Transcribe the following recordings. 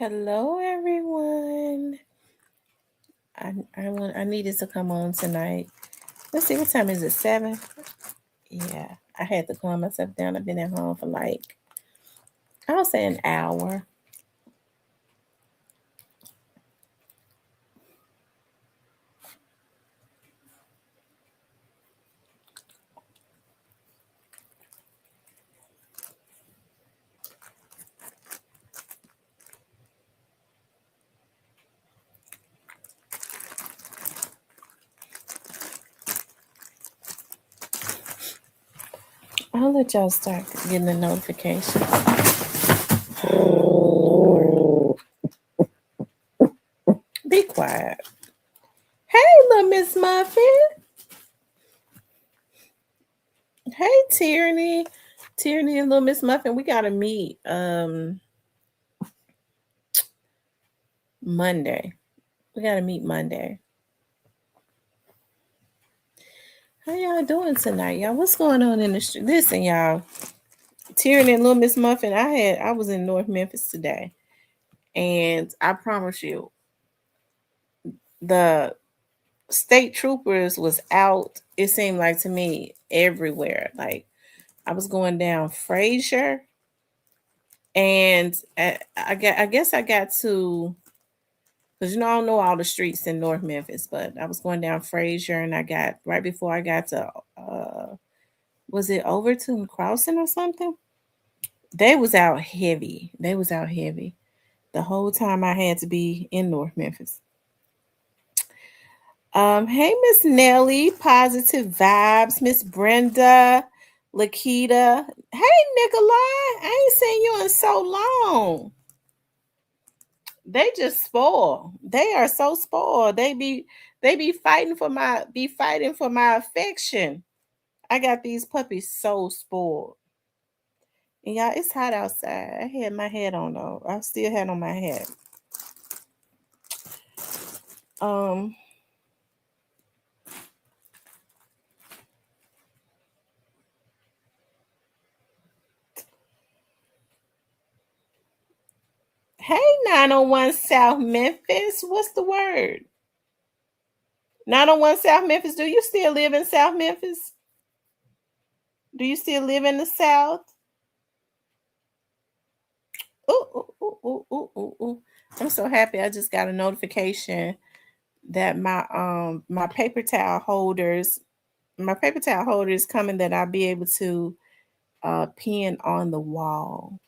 Hello, everyone. I needed to come on tonight. Let's see, what time is it? 7. Yeah, I had to calm myself down. I've been at home for like I'll say an hour. I'll let y'all start getting the notifications. Oh, Lord. Be quiet. Hey, little Miss Muffin. Hey, Tierney. Tierney and little Miss Muffin. We gotta meet Monday. We gotta meet Monday. How y'all doing tonight, y'all? What's going on in the street? Listen, y'all. Tyranny and Little Miss Muffin. I was in North Memphis today, and I promise you, the state troopers was out. It seemed like to me everywhere. Like I was going down Frazier, and I guess I got to because I don't know all the streets in North Memphis, but I was going down Frazier, and I got right before I got to was it Overton Crossing or something? They was out heavy. They was out heavy. The whole time I had to be in North Memphis. Hey Miss Nelly, positive vibes. Miss Brenda, Lakita. Hey Nikolai, I ain't seen you in so long. They just spoil. They are so spoiled. They be fighting for my affection. I got these puppies so spoiled. And y'all, it's hot outside. I had my hat on though. I still had on my hat. Um, Hey, 901 South Memphis. What's the word? 901 South Memphis. Do you still live in South Memphis? Do you still live in the South? Ooh, ooh, ooh, ooh, ooh, ooh, ooh. I'm so happy. I just got a notification that my paper towel holder is coming that I'll be able to pin on the wall,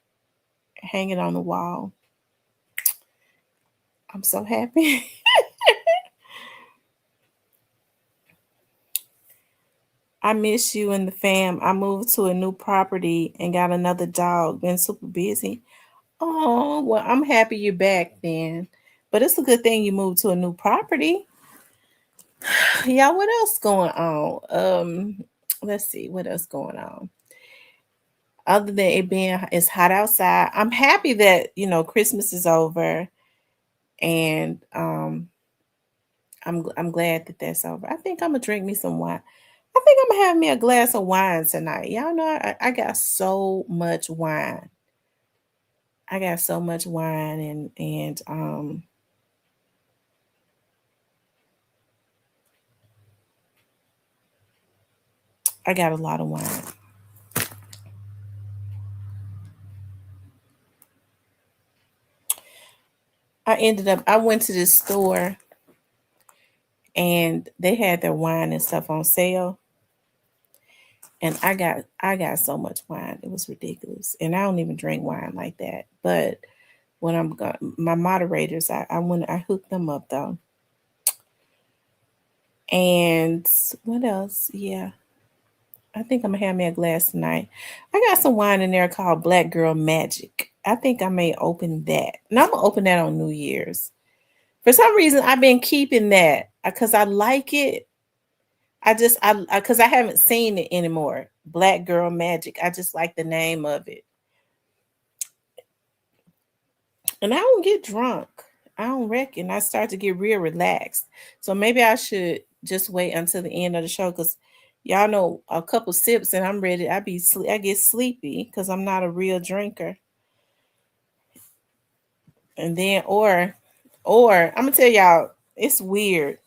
hang it on the wall. I'm so happy. I miss you and the fam. I moved to a new property and got another dog. Been super busy. Oh, well, I'm happy you're back then. But it's a good thing you moved to a new property. Y'all, what else going on? Let's see what else going on. Other than it being it's hot outside, I'm happy that Christmas is over, and I'm glad that that's over. I think I'm gonna drink me some wine. I think I'm gonna have me a glass of wine tonight. Y'all know I got so much wine. I got so much wine and I got a lot of wine. I went to this store and they had their wine and stuff on sale. And I got so much wine. It was ridiculous. And I don't even drink wine like that. But when my moderators, I went I hooked them up though. And what else? Yeah. I think I'm gonna have me a glass tonight. I got some wine in there called Black Girl Magic. I think I may open that. And I'm gonna open that on New Year's. For some reason, I've been keeping that because I like it. Because I haven't seen it anymore. Black Girl Magic. I just like the name of it, and I don't get drunk. I don't reckon. I start to get real relaxed. So maybe I should just wait until the end of the show because y'all know a couple sips and I'm ready. I get sleepy because I'm not a real drinker. And then or I'm gonna tell y'all, it's weird.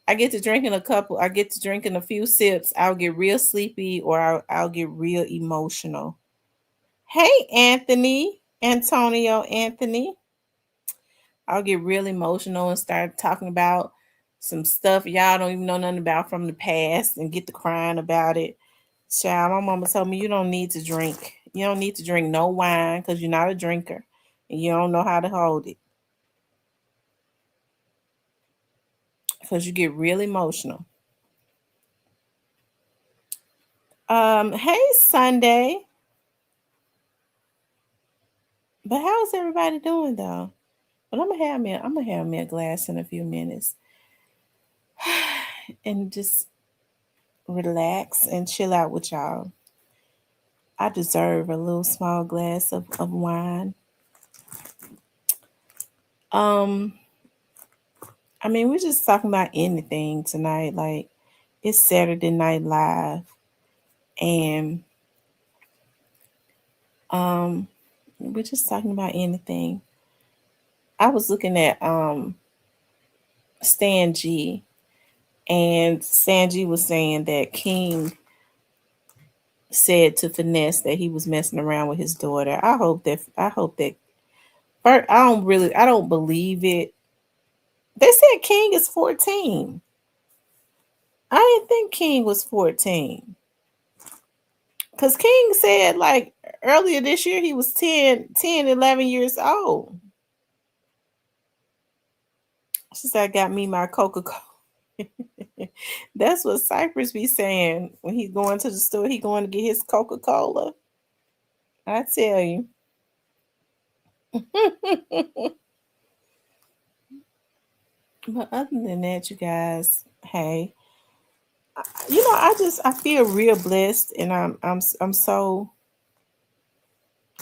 I get to drinking a few sips, I'll get real sleepy or I'll get real emotional. Hey Anthony. I'll get real emotional and start talking about some stuff y'all don't even know nothing about from the past and get to crying about it. Child, my mama told me you don't need to drink. You don't need to drink no wine because you're not a drinker and you don't know how to hold it because you get real emotional. Hey Sunday, but how's everybody doing though? But I'm gonna have me a glass in a few minutes and just relax and chill out with y'all. I deserve a little small glass of wine. Um, I mean, we're just talking about anything tonight. Like it's Saturday Night Live, and um, we're just talking about anything. I was looking at Stan G, and Stan G was saying that King said to Finesse that he was messing around with his daughter. I hope that first, I don't believe it. They said King is 14. I didn't think King was 14. Because King said like earlier this year he was 11 years old. She said, I got me my Coca-Cola. That's what Cypress be saying when he's going to the store. He going to get his Coca-Cola. I tell you. But other than that, you guys, hey, I feel real blessed, and I'm so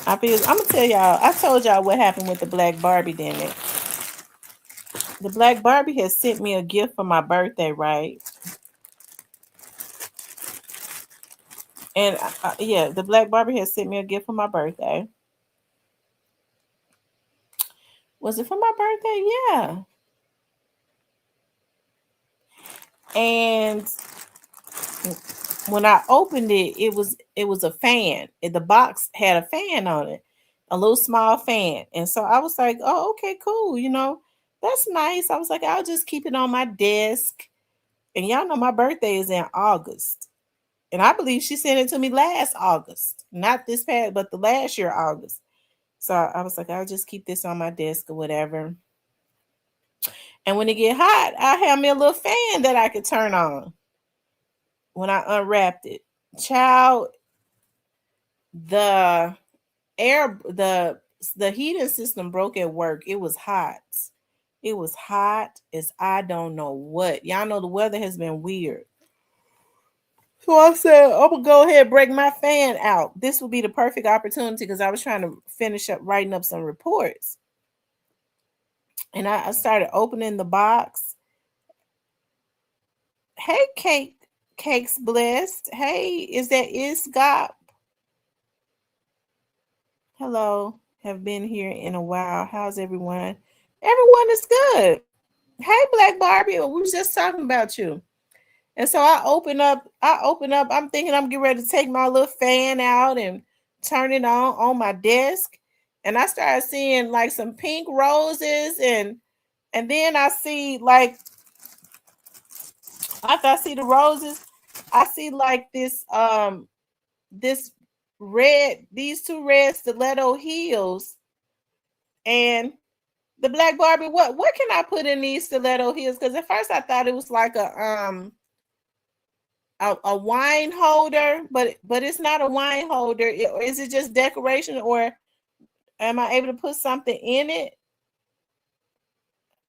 I'm gonna tell y'all. I told y'all what happened with the Black Barbie, didn't it? The Black Barbie has sent me a gift for my birthday, right? And yeah, the Black Barbie has sent me a gift for my birthday. Was it for my birthday? Yeah. And when I opened it, it was a fan. The box had a fan on it, a little small fan. And so I was like, "Oh, okay, cool. That's nice." I was like, "I'll just keep it on my desk." And y'all know my birthday is in August. And I believe she sent it to me last August, not this past, but the last year August. So I was like, I'll just keep this on my desk or whatever. And when it get hot, I have me a little fan that I could turn on when I unwrapped it. Child, the air, the heating system broke at work. It was hot. It was hot as I don't know what. Y'all know the weather has been weird. So I said, I'm gonna go ahead and break my fan out. This would be the perfect opportunity because I was trying to finish up writing up some reports. And I started opening the box. Hey, Cakes Blessed. Hey, is that Isgop? Hello. Have been here in a while. How's everyone? Everyone is good. Hey, Black Barbie. We was just talking about you. And so I open up. I'm thinking I'm getting ready to take my little fan out and turn it on my desk. And I started seeing like some pink roses and then I see like after I see the roses, I see like this these two red stiletto heels and the Black Barbie. What can I put in these stiletto heels? Because at first I thought it was like a wine holder, but it's not a wine holder. Is it just decoration, or am I able to put something in it?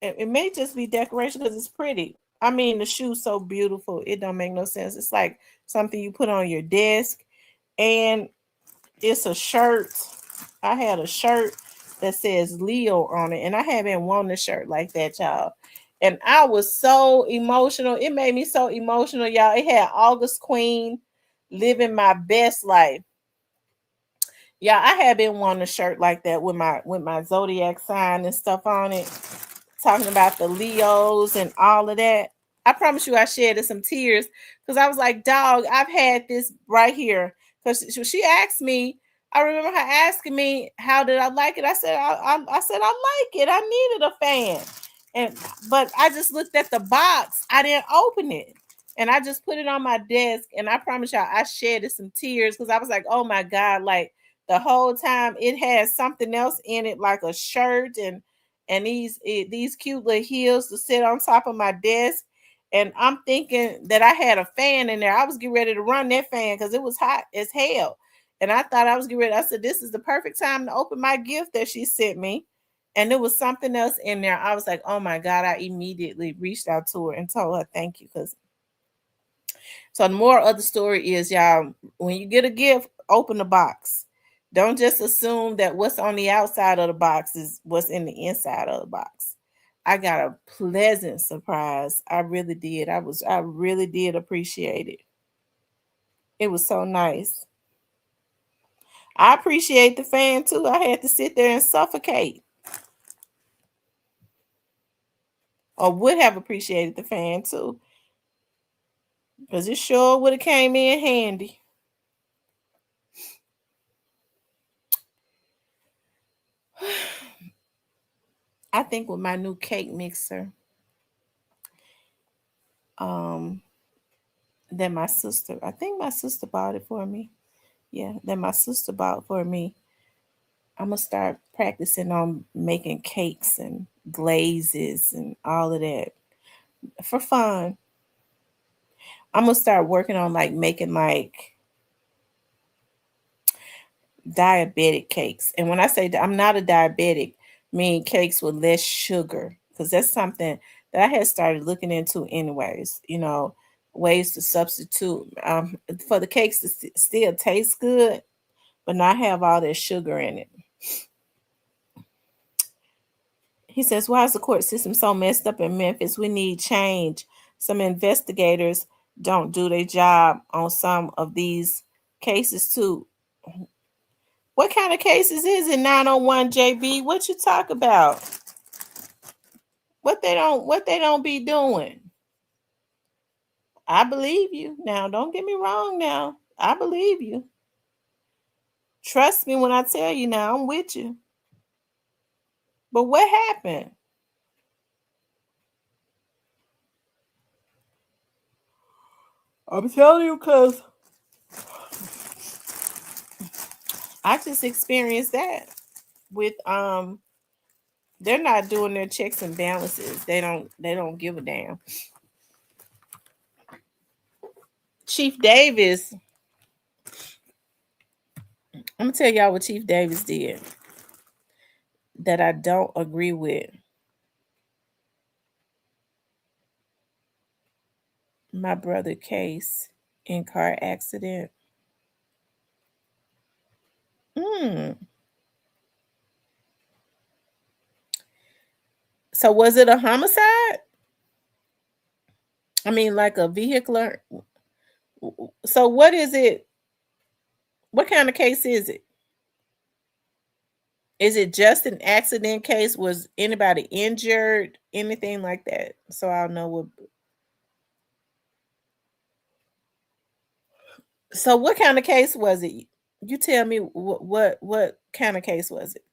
It may just be decoration because it's pretty. I mean, the shoe's so beautiful. It don't make no sense. It's like something you put on your desk, and it's a shirt. I had a shirt that says Leo on it, and I haven't worn a shirt like that, y'all. And I was so emotional. It made me so emotional, y'all. It had August Queen living my best life. Yeah, I had been wanting a shirt like that with my zodiac sign and stuff on it, talking about the Leos and all of that. I promise you, I shedded some tears because I was like, "Dog, I've had this right here." Because she asked me, I remember her asking me, "How did I like it?" I said, "I like it. I needed a fan," and but I just looked at the box. I didn't open it, and I just put it on my desk. And I promise y'all, I shedded some tears because I was like, "Oh my god!" Like the whole time, it had something else in it, like a shirt and these cute little heels to sit on top of my desk. And I'm thinking that I had a fan in there. I was getting ready to run that fan because it was hot as hell. And I thought I was getting ready. I said, "This is the perfect time to open my gift that she sent me." And there was something else in there. I was like, "Oh my God." I immediately reached out to her and told her thank you. Because so the moral of the story is, y'all, when you get a gift, open the box. Don't just assume that what's on the outside of the box is what's in the inside of the box. I got a pleasant surprise. I really did. I really did appreciate it. It was so nice. I appreciate the fan too. I had to sit there and suffocate, or would have appreciated the fan too, because it sure would have came in handy. I think with my new cake mixer, um, that my sister, I think my sister bought it for me. Yeah, that my sister bought for me. I'm gonna start practicing on making cakes and glazes and all of that for fun. I'm gonna start working on like making like diabetic cakes. And when I say that I'm not a diabetic, mean cakes with less sugar, because that's something that I had started looking into anyways. Ways to substitute for the cakes to still taste good, but not have all that sugar in it. He says, "Why is the court system so messed up in Memphis? We need change. Some investigators don't do their job on some of these cases too." What kind of cases is it? 901 JB? What you talk about? What they don't be doing? I believe you. Now, don't get me wrong now. I believe you. Trust me when I tell you now, I'm with you. But what happened? I'm telling you because I just experienced that with they're not doing their checks and balances. They don't give a damn. Chief Davis, I'm gonna tell y'all what Chief Davis did that I don't agree with. My brother case in car accident. Mm. So was it a homicide? I mean, like a vehicular. So what is it? What kind of case is it? Is it just an accident case? Was anybody injured? Anything like that? So I'll know what. So what kind of case was it? You tell me what kind of case was it?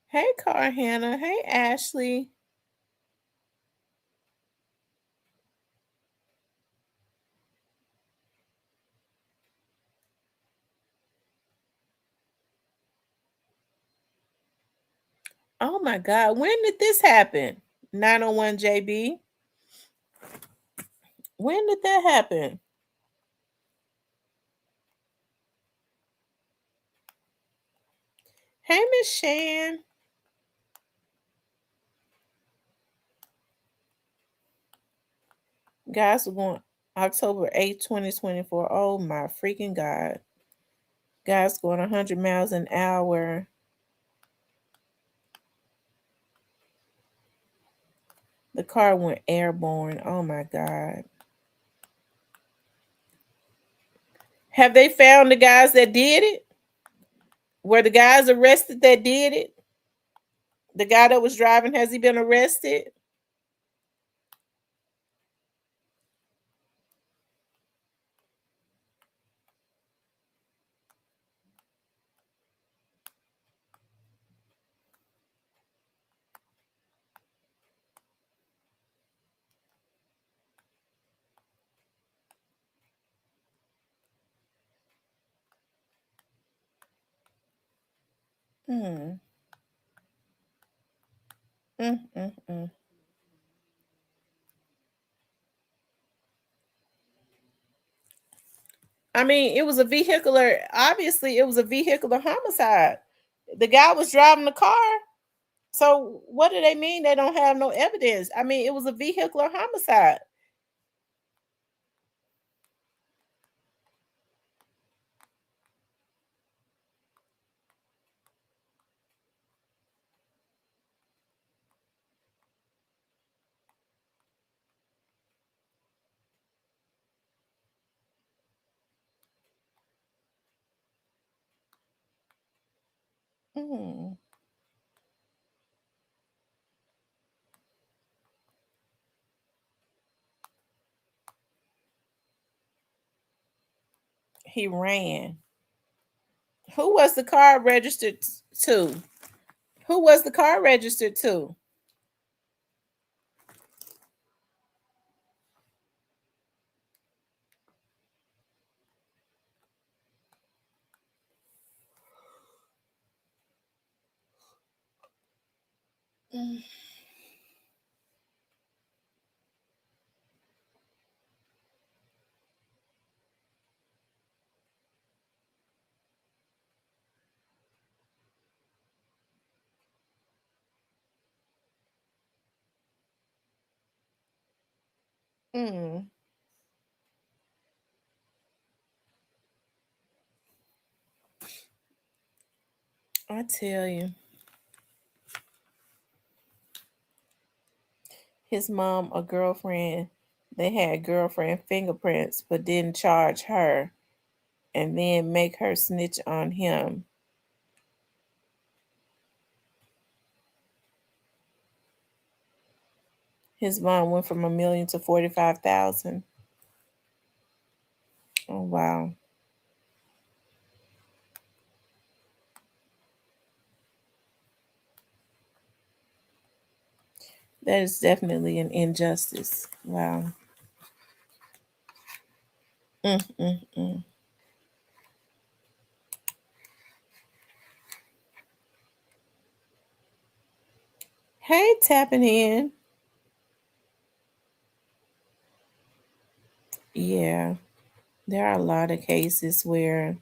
Hey, Car Hannah. Hey, Ashley. Oh my God, when did this happen? 901 JB. When did that happen? Hey, Miss Shan. Guys, we're going October 8th, 2024. Oh my freaking God. Guys going 100 miles an hour. The car went airborne. Oh my God. Have they found the guys that did it? Were the guys arrested that did it? The guy that was driving, has he been arrested? Mm, mm. I mean, it was a vehicular, obviously, it was a vehicular homicide. The guy was driving the car. So, what do they mean they don't have no evidence? I mean, it was a vehicular homicide. Mm. He ran. Who was the car registered to? Who was the car registered to? Mm. Mm. I tell you, his mom or girlfriend, they had girlfriend fingerprints, but didn't charge her and then make her snitch on him. His mom went from 1 million to 45,000. Oh wow, that is definitely an injustice. Wow. Mm. Hey, tapping in. Yeah, there are a lot of cases where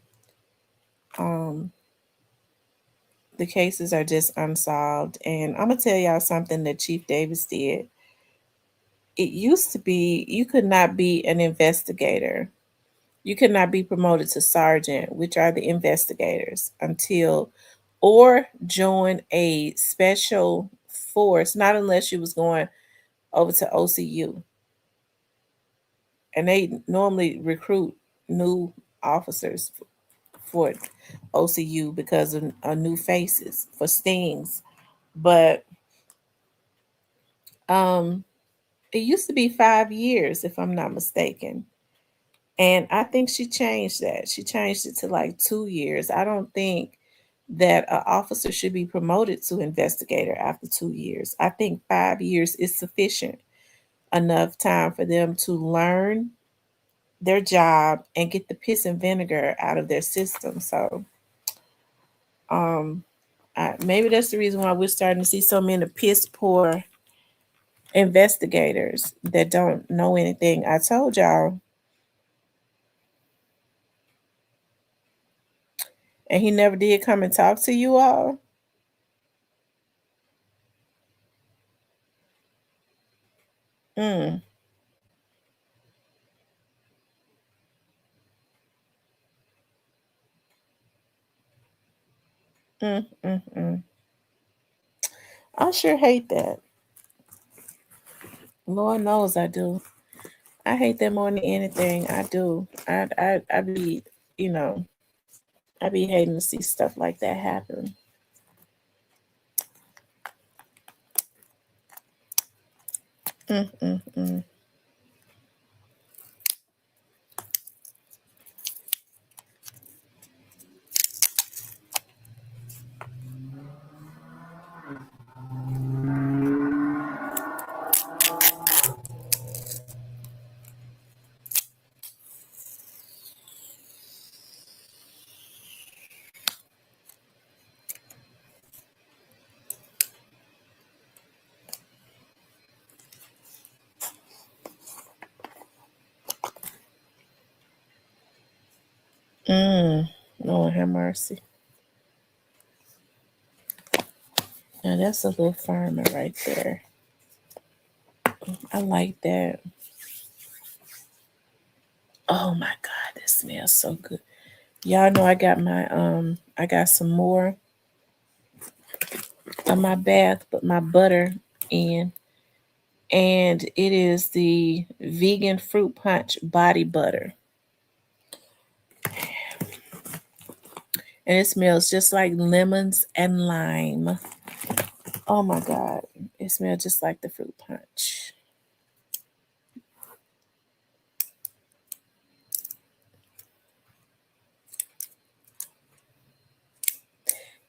um the cases are just unsolved. And I'm gonna tell y'all something that Chief Davis did. It used to be you could not be an investigator. You could not be promoted to sergeant, which are the investigators, until or join a special force, not unless you was going over to OCU. And they normally recruit new officers for OCU because of new faces for stings. But um, it used to be 5 years, if I'm not mistaken. And I think she changed that. She changed it to like 2 years. I don't think that an officer should be promoted to investigator after 2 years. I think 5 years is sufficient enough time for them to learn their job and get the piss and vinegar out of their system. So um, maybe that's the reason why we're starting to see so many piss poor investigators that don't know anything. I told y'all, and he never did come and talk to you all. Mm, mm. I sure hate that. Lord knows I do. I hate that more than anything. I do. I be, you know, I be hating to see stuff like that happen. Mm-mm-mm. Mm. Lord have mercy. Now that's a little farmer right there. I like that. Oh my God, this smells so good. Y'all know I got some more of my bath, but my butter in. And it is the vegan fruit punch body butter. And it smells just like lemons and lime. Oh my God. It smells just like the fruit punch.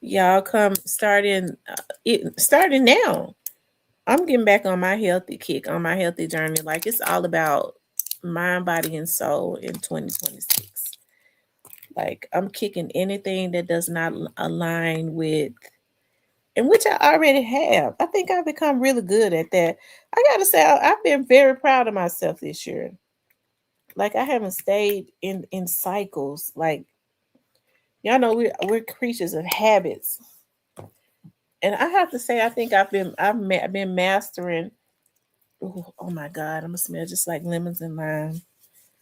Y'all come starting now. I'm getting back on my healthy kick, on my healthy journey. Like it's all about mind, body, and soul in 2026. Like I'm kicking anything that does not align with, and which I already have. I think I've become really good at that. I gotta say, I've been very proud of myself this year. Like I haven't stayed in cycles. Like y'all know we're creatures of habits, and I have to say, I think I've been mastering. Ooh, oh my God, I'm gonna smell just like lemons and lime.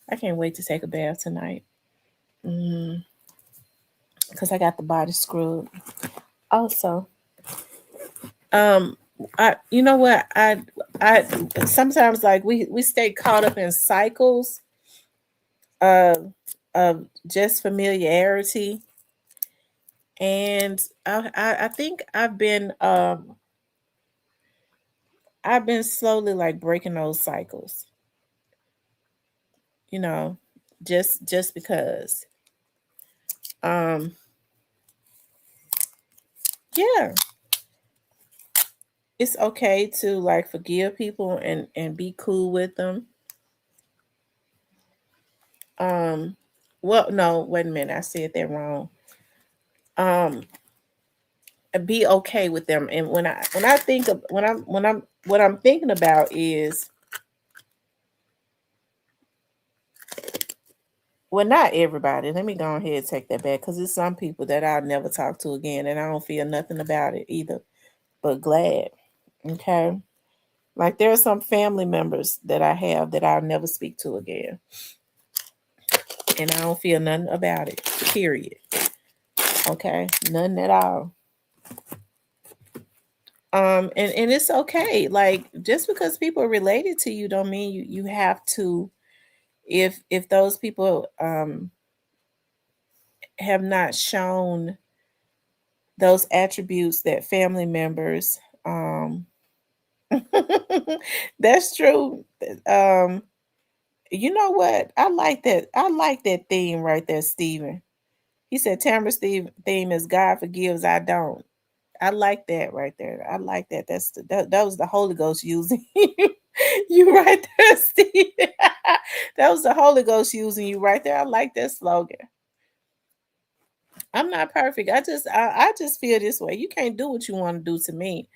I can't wait to take a bath tonight. Mm, because I got the body scrub. Also, um, I you know what I sometimes like we stay caught up in cycles of of just familiarity, and I think I've been slowly like breaking those cycles. You know, just because. Um, yeah, it's okay to like forgive people and be cool with them. Um, well, no, wait a minute, I said that wrong. Um, be okay with them, and when I think of when I'm what I'm thinking about is, well, not everybody. Let me go ahead and take that back because there's some people that I'll never talk to again, and I don't feel nothing about it either. But glad, okay. Like there are some family members that I have that I'll never speak to again, and I don't feel nothing about it. Period. Okay, nothing at all. And it's okay. Like just because people are related to you, don't mean you have to. If those people have not shown those attributes that family members that's true. Um, you know what? I like that. I like that theme right there, Stephen. He said Tamara's theme is God forgives, I don't. I like that right there. I like that. That was the Holy Ghost using you. You right there, Steve. That was the Holy Ghost using you right there. I like that slogan. I'm not perfect. I just feel this way. You can't do what you want to do to me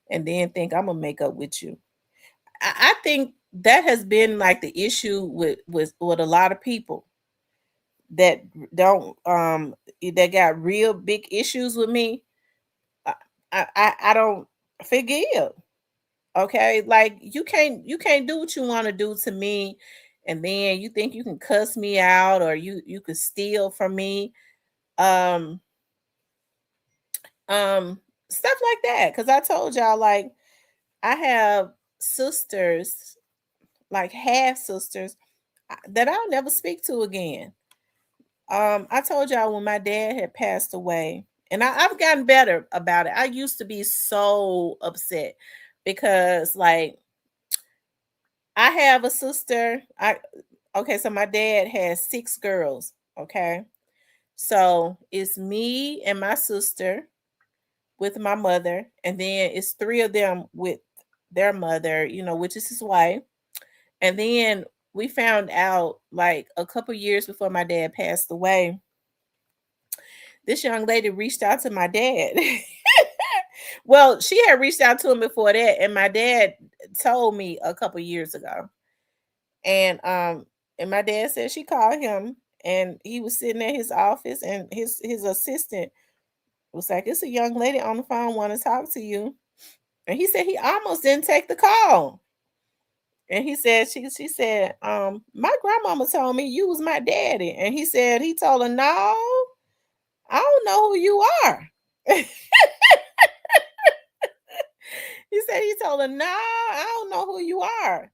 and then think I'm gonna make up with you. I think that has been like the issue with a lot of people that don't that got real big issues with me. I I don't forgive. Okay, like you can't do what you want to do to me, and then you think you can cuss me out or you could steal from me. Um um Stuff like that. Cause I told y'all like I have sisters like half sisters that I'll never speak to again. I told y'all when my dad had passed away, and I've gotten better about it. I used to be so upset because, like, I have a sister. I Okay, so my dad has six girls. Okay, so it's me and my sister with my mother, and then it's three of them with their mother, which is his wife. And then we found out like a couple years before my dad passed away, this young lady reached out to my dad. Well, she had reached out to him before that, and my dad told me a couple years ago. And my dad said she called him, and he was sitting at his office, and his assistant was like, "It's a young lady on the phone want to talk to you." And he said he almost didn't take the call. And he said she said, my grandmama told me you was my daddy. And he said he told her, "No, I don't know who you are." He said he told her, "No, I don't know who you are."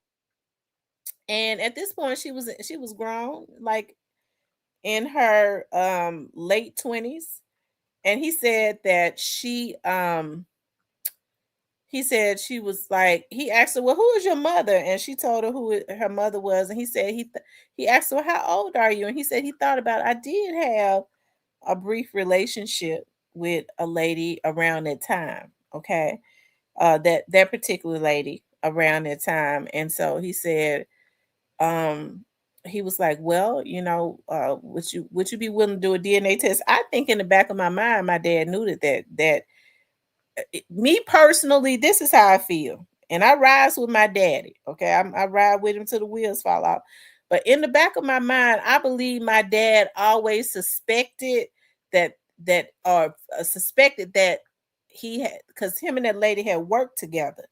And at this point, she was grown, like in her late 20s. And he said she was like, he asked her, "Well, who is your mother?" And she told her her mother was. And he said he asked her, "How old are you?" And he said he thought about it. I did have a brief relationship with a lady around that time. Okay. That particular lady around that time. And so he said, um, he was like, "Well, would you be willing to do a DNA test?" I think in the back of my mind, my dad knew that me personally, this is how I feel. And I rise with my daddy. Okay. I ride with him till the wheels fall off. But in the back of my mind, I believe my dad always suspected suspected that he had, because him and that lady had worked together.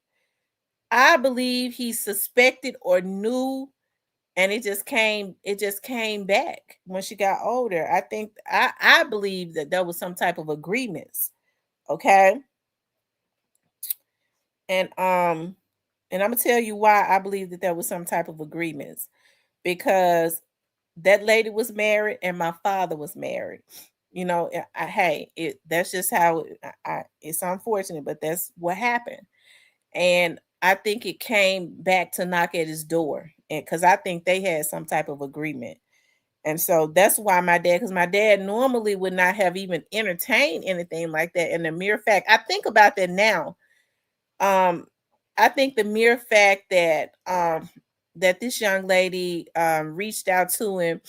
I believe he suspected or knew, and it just came back when she got older. I believe that there was some type of agreements. Okay. And and I'm gonna tell you why I believe that there was some type of agreements, because that lady was married and my father was married. Hey, that's just how it's unfortunate, but that's what happened. And I think it came back to knock at his door, and because I think they had some type of agreement. And so that's why because my dad normally would not have even entertained anything like that. And the mere fact, I think about that now. um I think the mere fact that this young lady reached out to him,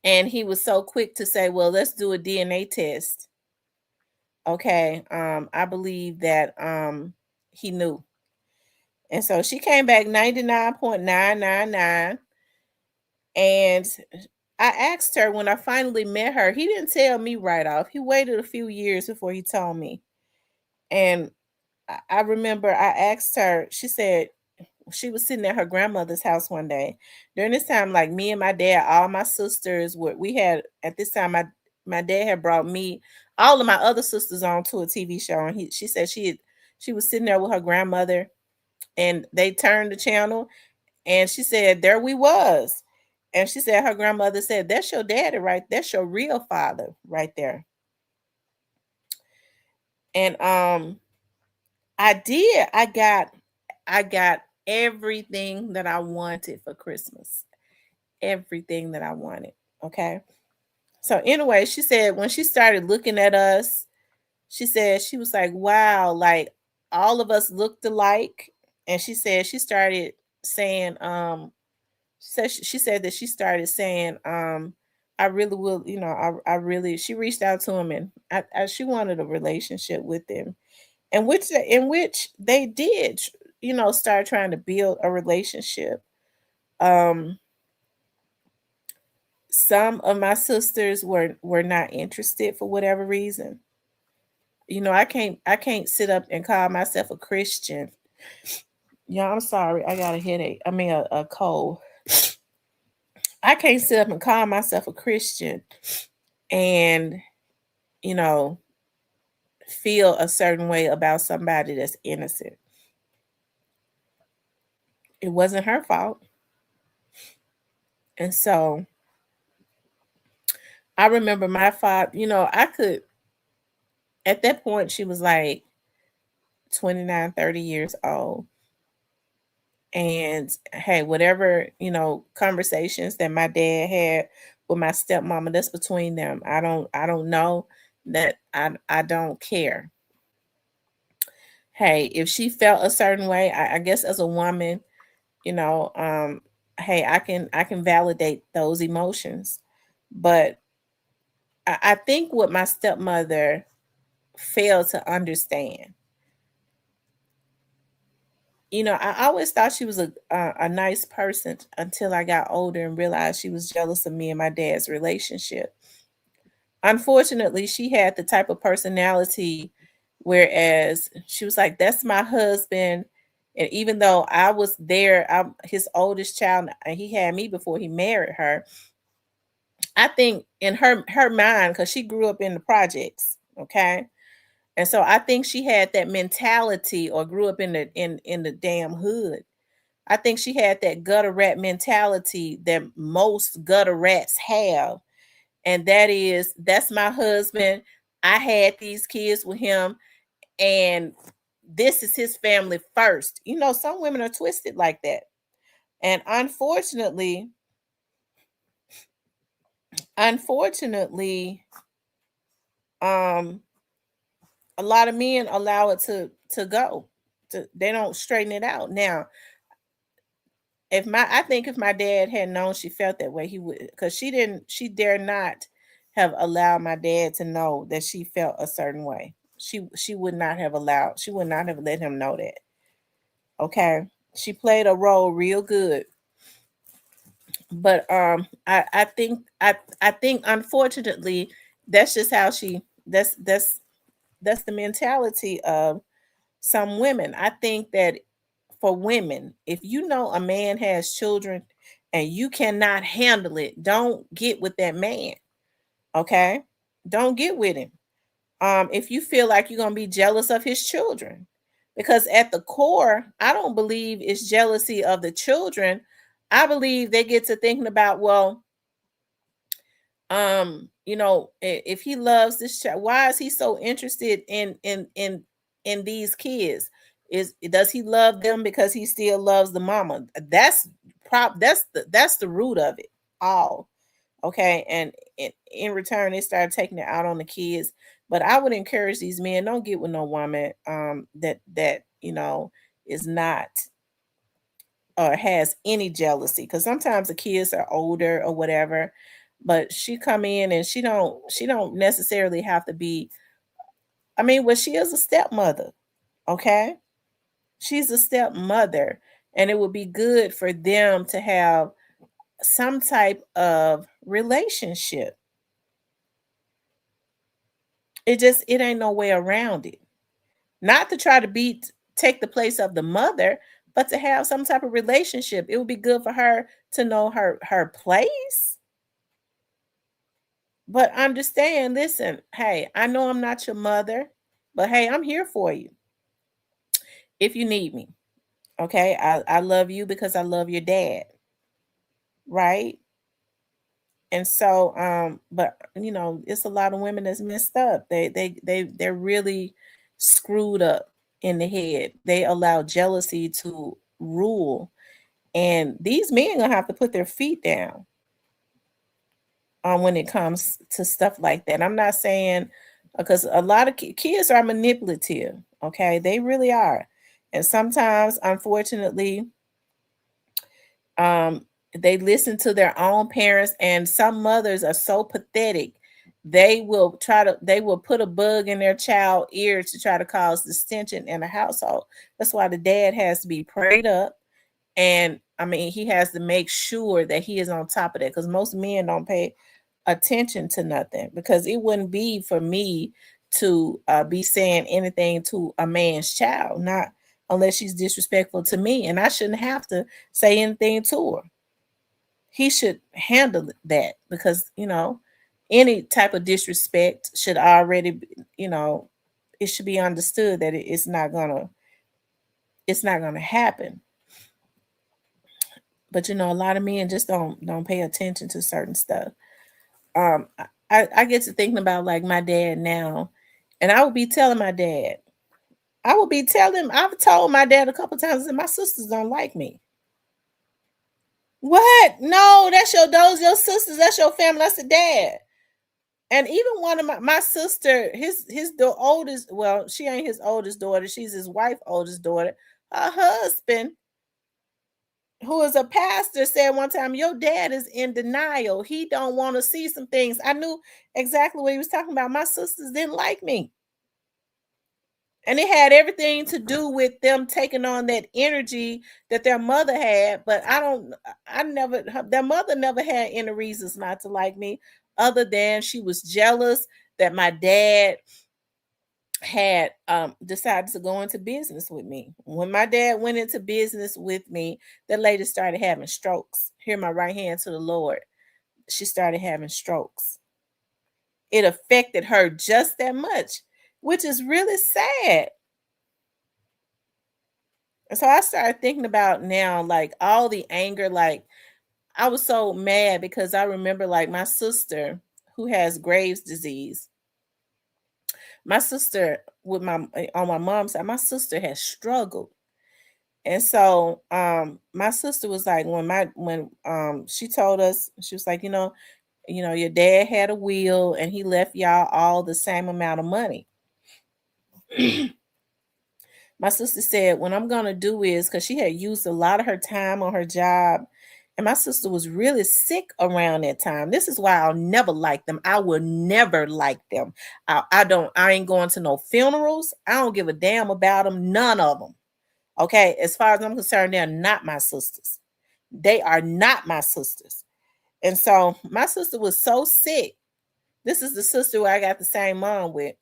and he was so quick to say, "Well, let's do a DNA test." Okay. I believe that he knew. And so she came back 99.999. And I asked her when I finally met her. He didn't tell me right off. He waited a few years before he told me. And I remember I asked her, she said, she was sitting at her grandmother's house one day. During this time, like me and my dad, all my sisters we had at this time, my dad had brought me, all of my other sisters on to a TV show. And she said she was sitting there with her grandmother, and they turned the channel, and she said, there we was. And she said her grandmother said, "That's your daddy, right? That's your real father right there." And I got everything that I wanted for Christmas. Everything that I wanted. Okay. So anyway, she said when she started looking at us, she said she was like, "Wow, like all of us looked alike." And she said she started saying, she said that she started saying, "I really will, I really." She reached out to him, and she wanted a relationship with him, and which they did, start trying to build a relationship. Um, some of my sisters were not interested for whatever reason. I can't sit up and call myself a Christian. Yeah, I'm sorry. I got a headache. I mean a cold. I can't sit up and call myself a Christian and, you know, feel a certain way about somebody that's innocent. It wasn't her fault. And so I remember my father, I could, at that point, she was like 29, 30 years old. And hey, whatever, conversations that my dad had with my stepmama, that's between them. I don't know that I don't care. Hey, if she felt a certain way, I guess as a woman, you know, um, hey, I can validate those emotions. But I think what my stepmother failed to understand, I always thought she was a nice person until I got older and realized she was jealous of me and my dad's relationship. Unfortunately, she had the type of personality whereas she was like, "That's my husband." And even though I was there, I'm his oldest child, and he had me before he married her. I think in her mind, because she grew up in the projects, okay, and so I think she had that mentality, or grew up in the damn hood. I think she had that gutter rat mentality that most gutter rats have, and that's my husband. I had these kids with him, and this is his family first. Some women are twisted like that. And unfortunately, um, a lot of men allow it to go. They don't straighten it out. Now, I think if my dad had known she felt that way, he would, because she dare not have allowed my dad to know that she felt a certain way. She would not have let him know that. Okay. She played a role real good. But I think unfortunately that's just how that's the mentality of some women. I think that for women, if you know a man has children and you cannot handle it, don't get with that man. Okay? Don't get with him. If you feel like you're gonna be jealous of his children. Because at the core, I don't believe it's jealousy of the children. I believe they get to thinking about, well, if he loves this child, why is he so interested in these kids? Does he love them because he still loves the mama? That's the root of it all. Okay, and in return they started taking it out on the kids. But I would encourage these men, don't get with no woman that is not, or has any jealousy, because sometimes the kids are older or whatever, but she come in and she don't necessarily have to be. I mean, well, she is a stepmother. Okay, she's a stepmother, and it would be good for them to have some type of relationship. It ain't no way around it. Not to try to take the place of the mother, but to have some type of relationship. It would be good for her to know her place. But understand, listen, hey, I know I'm not your mother, but hey, I'm here for you if you need me. Okay. I love you because I love your dad. Right. And so, but it's a lot of women that's messed up. They're really screwed up in the head. They allow jealousy to rule. And these men gonna have to put their feet down when it comes to stuff like that. I'm not saying, because a lot of kids are manipulative. Okay, they really are, and sometimes, unfortunately, um, they listen to their own parents. And some mothers are so pathetic. They will put a bug in their child ear to try to cause dissension in a household. That's why the dad has to be prayed up. And I mean, he has to make sure that he is on top of that, because most men don't pay attention to nothing, because it wouldn't be for me to be saying anything to a man's child, not unless she's disrespectful to me, and I shouldn't have to say anything to her. He should handle that, because any type of disrespect should already it should be understood that it's not gonna happen. But a lot of men just don't pay attention to certain stuff. I get to thinking about like my dad now, and I would be telling my dad, I would be telling him, I've told my dad a couple times that my sisters don't like me. What? No, that's those your sisters, that's your family, that's the dad. And even one of my sister, his the oldest, well, she ain't his oldest daughter, she's his wife oldest daughter. Her husband, who is a pastor, said one time, your dad is in denial. He don't want to see some things. I knew exactly what he was talking about. My sisters didn't like me. And it had everything to do with them taking on that energy that their mother had. But I never, their mother never had any reasons not to like me, other than she was jealous that my dad had decided to go into business with me. When my dad went into business with me, the lady started having strokes. Here, my right hand to the Lord. She started having strokes. It affected her just that much, which is really sad. And so I started thinking about now, like all the anger, like I was so mad because I remember like my sister who has Graves' disease. My sister with my on my mom's side, my sister has struggled. And so my sister was like when she told us, she was like, your dad had a will and he left y'all all the same amount of money. My sister said, what I'm gonna do is, because she had used a lot of her time on her job, and my sister was really sick around that time. This is why I'll never like them. I will never like them. I ain't going to no funerals. I don't give a damn about them. None of them. Okay. As far as I'm concerned, they're not my sisters. They are not my sisters. And so my sister was so sick. This is the sister who I got the same mom with.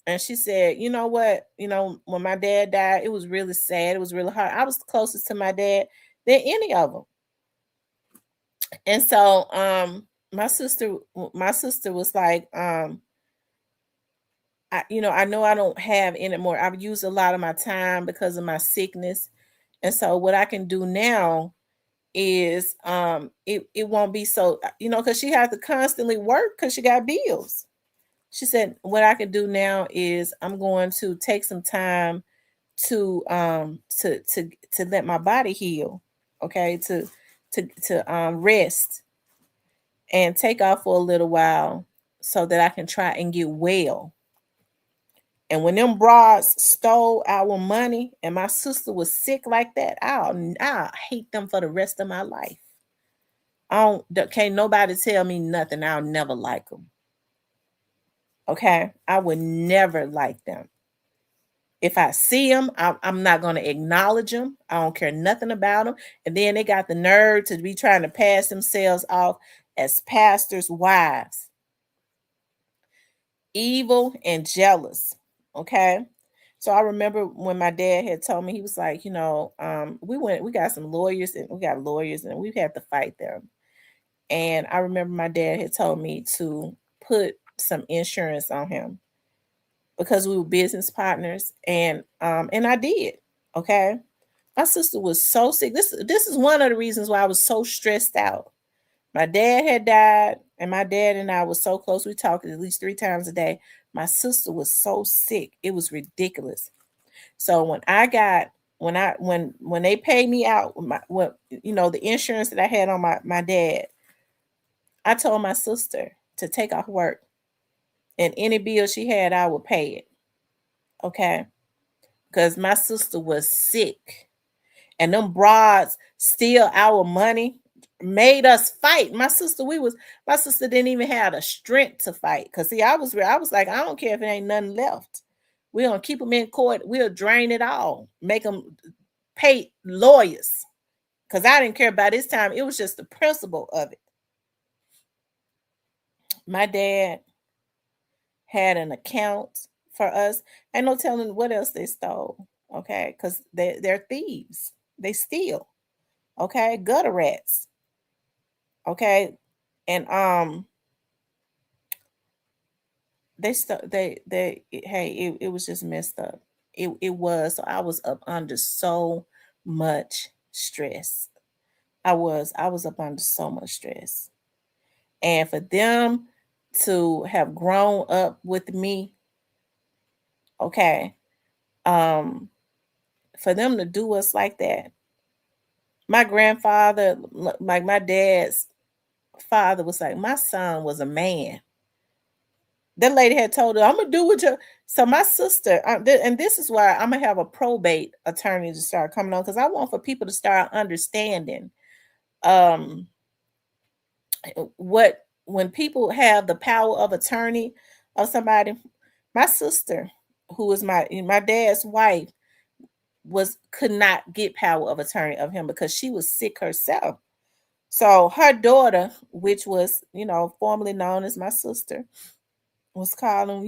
And she said, you know what? When my dad died, it was really sad. It was really hard. I was closest to my dad than any of them. And so my sister was like, I know I don't have any more. I've used a lot of my time because of my sickness. And so what I can do now is it won't be so, because she has to constantly work because she got bills. She said, what I can do now is I'm going to take some time to let my body heal. Okay, to rest and take off for a little while so that I can try and get well. And when them broads stole our money and my sister was sick like that, I'll hate them for the rest of my life. Can't nobody tell me nothing. I'll never like them. Okay, I would never like them. If I see them, I'm not going to acknowledge them. I don't care nothing about them. And then they got the nerve to be trying to pass themselves off as pastors' wives. Evil and jealous. Okay. So I remember when my dad had told me, he was like, we got some lawyers and we got lawyers and we've had to fight them. And I remember my dad had told me to put some insurance on him because we were business partners, and I did. Okay. My sister was so sick. This is one of the reasons why I was so stressed out. My dad had died, and my dad and I was so close. We talked at least 3 times a day. My sister was so sick. It was ridiculous. So when they paid me out, the insurance that I had on my dad, I told my sister to take off work, and any bill she had, I would pay it. Okay, because my sister was sick, and them broads steal our money, made us fight. My sister didn't even have the strength to fight. Cause see, I was like, I don't care if it ain't nothing left. We're gonna keep them in court. We'll drain it all, make them pay lawyers. Cause I didn't care about this time. It was just the principle of it. My dad had an account for us. Ain't no telling what else they stole. Okay, because they're thieves. They steal. Okay, gutter rats. Okay, and it was just messed up. It was. So I was up under so much stress. I was up under so much stress. And for them to have grown up with me, okay, um, for them to do us like that. My grandfather, like my dad's father, was like, my son was a man. That lady had told her, I'm gonna do what you. So my sister, and this is why I'm gonna have a probate attorney to start coming on, because I want for people to start understanding um what, when people have the power of attorney of somebody. My sister, who was my dad's wife, was could not get power of attorney of him because she was sick herself. So her daughter, which was, formerly known as my sister, was calling,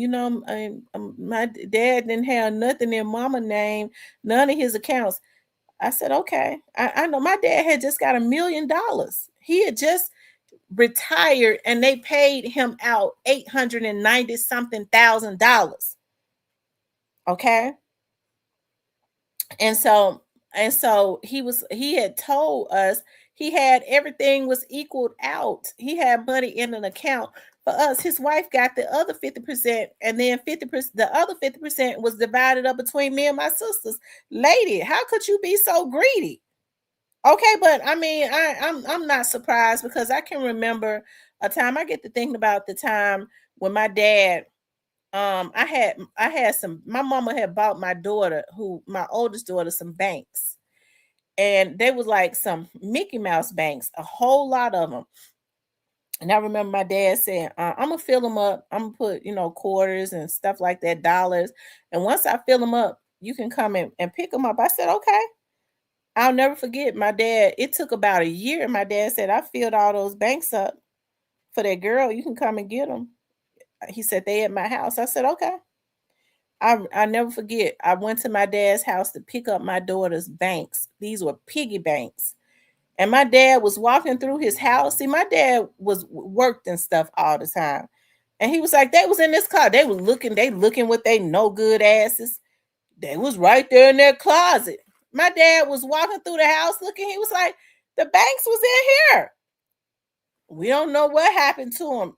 my dad didn't have nothing in mama name, none of his accounts. I said, okay. I know my dad had just got $1 million. He had just retired and they paid him out 890 something $1,000. Okay. And so he had told us he had everything was equaled out. He had money in an account for us. His wife got the other 50%, and then 50%, the other 50% was divided up between me and my sisters. Lady, how could you be so greedy? Okay, but I mean, I'm not surprised because I can remember a time. I get to thinking about the time when my dad, I had some, my mama had bought my oldest daughter, some banks, and they was like some Mickey Mouse banks, a whole lot of them. And I remember my dad saying, I'm gonna fill them up. I'm gonna put, quarters and stuff like that, dollars. And once I fill them up, you can come in and pick them up. I said, okay. I'll never forget my dad. It took about a year. My dad said, I filled all those banks up for that girl. You can come and get them. He said, they at my house. I said, okay. I never forget. I went to my dad's house to pick up my daughter's banks. These were piggy banks. And my dad was walking through his house. See, my dad was worked and stuff all the time. And he was like, they was in this car. They looking with they no good asses. They was right there in their closet. My dad was walking through the house looking. He was like, the banks was in here. We don't know what happened to him.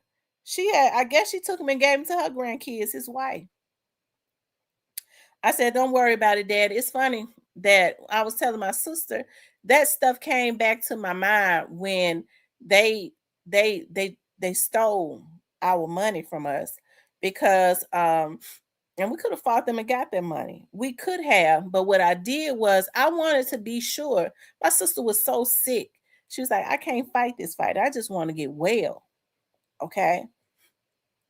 I guess she took him and gave him to her grandkids, his wife. I said, don't worry about it, Dad. It's funny that I was telling my sister that stuff came back to my mind when they they stole our money from us because and we could have fought them and got their money. We could have, but what I did was I wanted to be sure. My sister was so sick. She was like, I can't fight this fight. I just want to get well. Okay.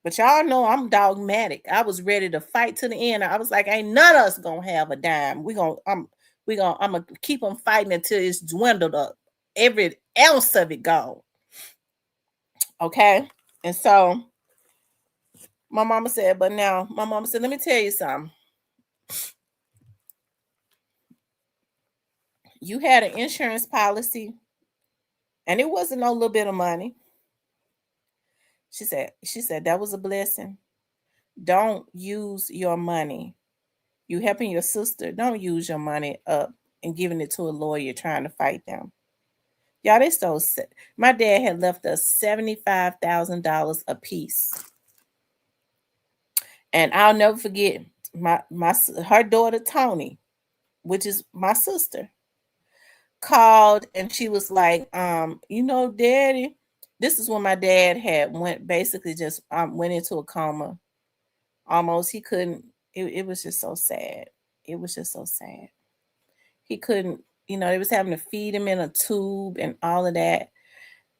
But y'all know I'm dogmatic. I was ready to fight to the end. I was like, ain't none of us gonna have a dime. I'm gonna keep them fighting until it's dwindled up. Every ounce of it gone. Okay. And so my mama said, let me tell you something. You had an insurance policy and it wasn't no little bit of money. She said that was a blessing. Don't use your money. You helping your sister. Don't use your money up and giving it to a lawyer trying to fight them. Y'all, they stole. My dad had left us $75,000 a piece, and I'll never forget my her daughter Tony, which is my sister, called and she was like, Daddy. This is when my dad had went basically just went into a coma. Almost he couldn't. It was just so sad. It was just so sad. He couldn't. They was having to feed him in a tube and all of that.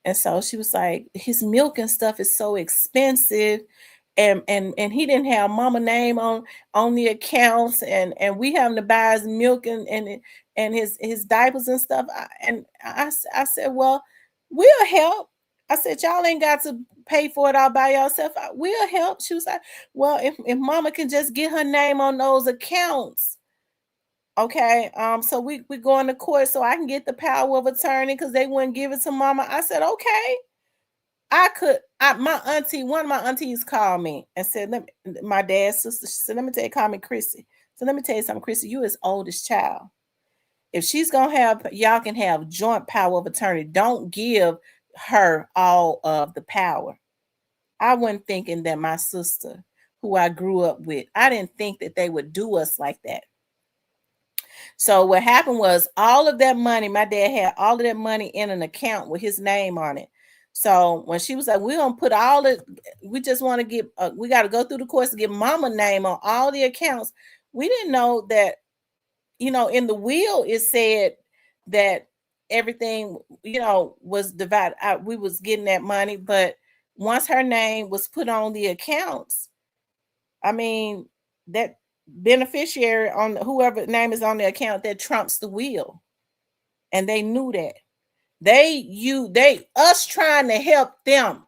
And so she was like, his milk and stuff is so expensive. And he didn't have mama name on the accounts and we having to buy his milk and his diapers and stuff. I said, well, we'll help. I said, y'all ain't got to pay for it all by yourself. We'll help. She was like, well, if mama can just get her name on those accounts. Okay. So we going to court so I can get the power of attorney because they wouldn't give it to mama. I said, okay. My auntie, one of my aunties called me and said, my dad's sister, she said, let me tell you, call me Chrissy. So let me tell you something, Chrissy, you his oldest child. If she's gonna have, y'all can have joint power of attorney. Don't give her all of the power. I wasn't thinking that my sister, who I grew up with, I didn't think that they would do us like that. So what happened was all of that money, my dad had all of that money in an account with his name on it. So when she was like, we're gonna put all it, we just want to get, we got to go through the course to get mama name on all the accounts. We didn't know that, in the will it said that everything, was divided out. We was getting that money, but once her name was put on the accounts, I mean, that beneficiary on whoever name is on the account, that trumps the will. And they knew that. They us trying to help them.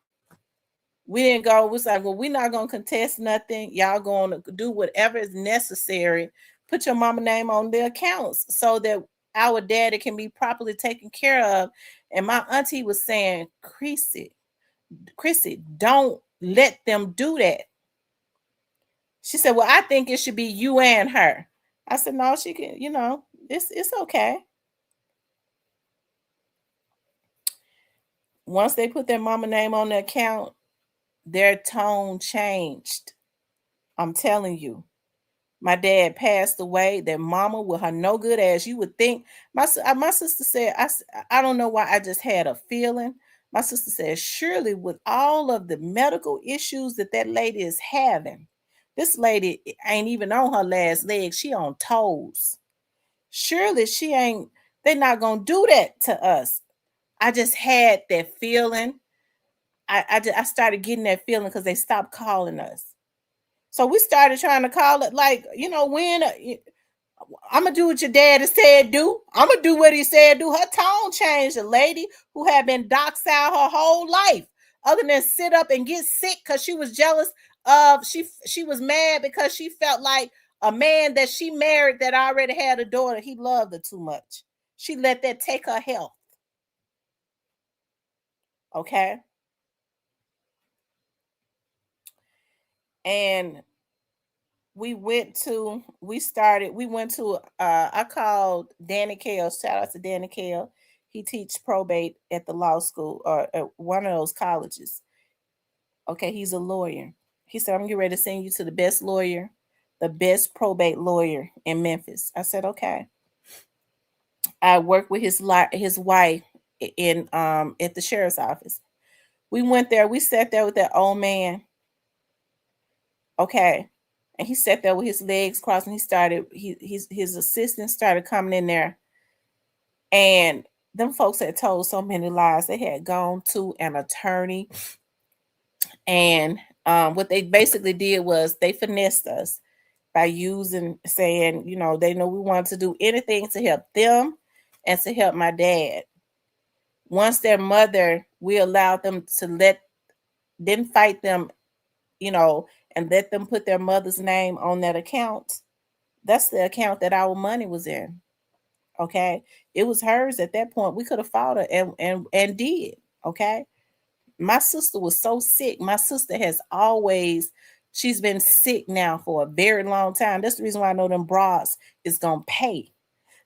We didn't go, it was like, well, we're not gonna contest nothing. Y'all gonna do whatever is necessary. Put your mama name on the accounts so that our daddy can be properly taken care of. And my auntie was saying, Chrissy, don't let them do that. She said, well, I think it should be you and her. I said, no, she can, it's okay. Once they put their mama name on the account, their tone changed. I'm telling you. My dad passed away. Their mama with her no good ass. You would think my sister said, I don't know why, I just had a feeling. My sister said, surely with all of the medical issues that lady is having, this lady ain't even on her last leg. She on toes. Surely she ain't, they're not gonna do that to us. I just had that feeling. I started getting that feeling because they stopped calling us. So we started trying to call it like, when I'm gonna do what your daddy said do. I'm gonna do what he said do. Her tone changed. A lady who had been docile her whole life, other than sit up and get sick because she was jealous of, she was mad because she felt like a man that she married that already had a daughter, he loved her too much. She let that take her health. Okay. And we went to I called Danny Kale. Shout out to Danny Kale. He teach probate at the law school or at one of those colleges. Okay, he's a lawyer. He said, I'm getting ready to send you to the best lawyer, the best probate lawyer in Memphis. I said, okay. I worked with his wife in at the sheriff's office. We went there, we sat there with that old man. Okay. And he sat there with his legs crossed, and his assistant started coming in there. And them folks had told so many lies. They had gone to an attorney, and what they basically did was they finessed us by saying, they know we wanted to do anything to help them and to help my dad. Once their mother, we allowed them to didn't fight them, and let them put their mother's name on that account. That's the account that our money was in. Okay. It was hers at that point. We could have fought her and did. Okay. My sister was so sick. My sister she's been sick now for a very long time. That's the reason why I know them broads is gonna pay.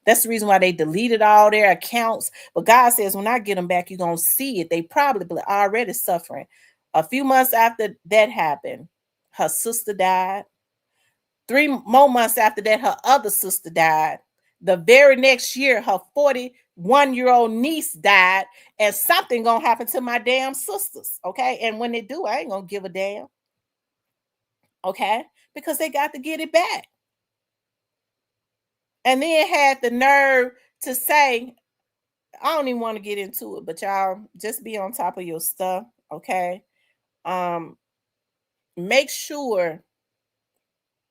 That's the reason why they deleted all their accounts. But God says, when I get them back, you're gonna see it. They probably already suffering. A few months after that happened, her sister died. 3 more months after that, her other sister died. The very next year, her 41-year-old niece died, and something gonna happen to my damn sisters. Okay. And when they do, I ain't gonna give a damn. Okay. Because they got to get it back. And then had the nerve to say, I don't even want to get into it, but y'all just be on top of your stuff. Okay. Make sure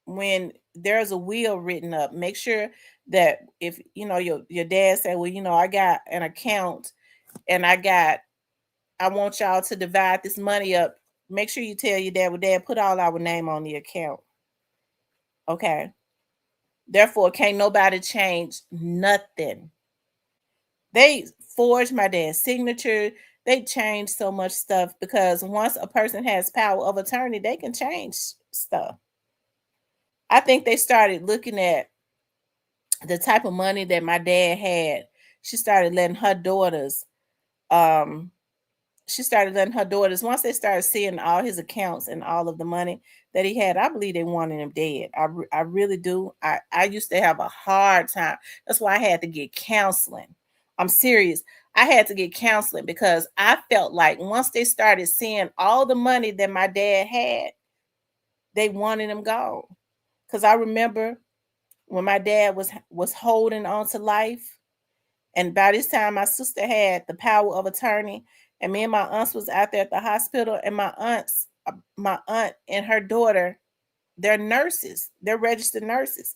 when there's a will written up, make sure that if your dad said, well, I got an account and I want y'all to divide this money up, make sure you tell your dad, well, dad, put all our name on the account. Okay. Therefore, can't nobody change nothing. They forged my dad's signature. They changed so much stuff because once a person has power of attorney, they can change stuff. I think they started looking at the type of money that my dad had, she started letting her daughters um she started letting her daughters, once they started seeing all his accounts and all of the money that he had, I believe they wanted him dead. I really do. I used to have a hard time. That's why I had to get counseling. I'm serious. I had to get counseling because I felt like once they started seeing all the money that my dad had, they wanted him gone. Because I remember when my dad was holding on to life, and by this time, my sister had the power of attorney, and me and my aunts was out there at the hospital, and my aunt and her daughter, they're nurses, they're registered nurses,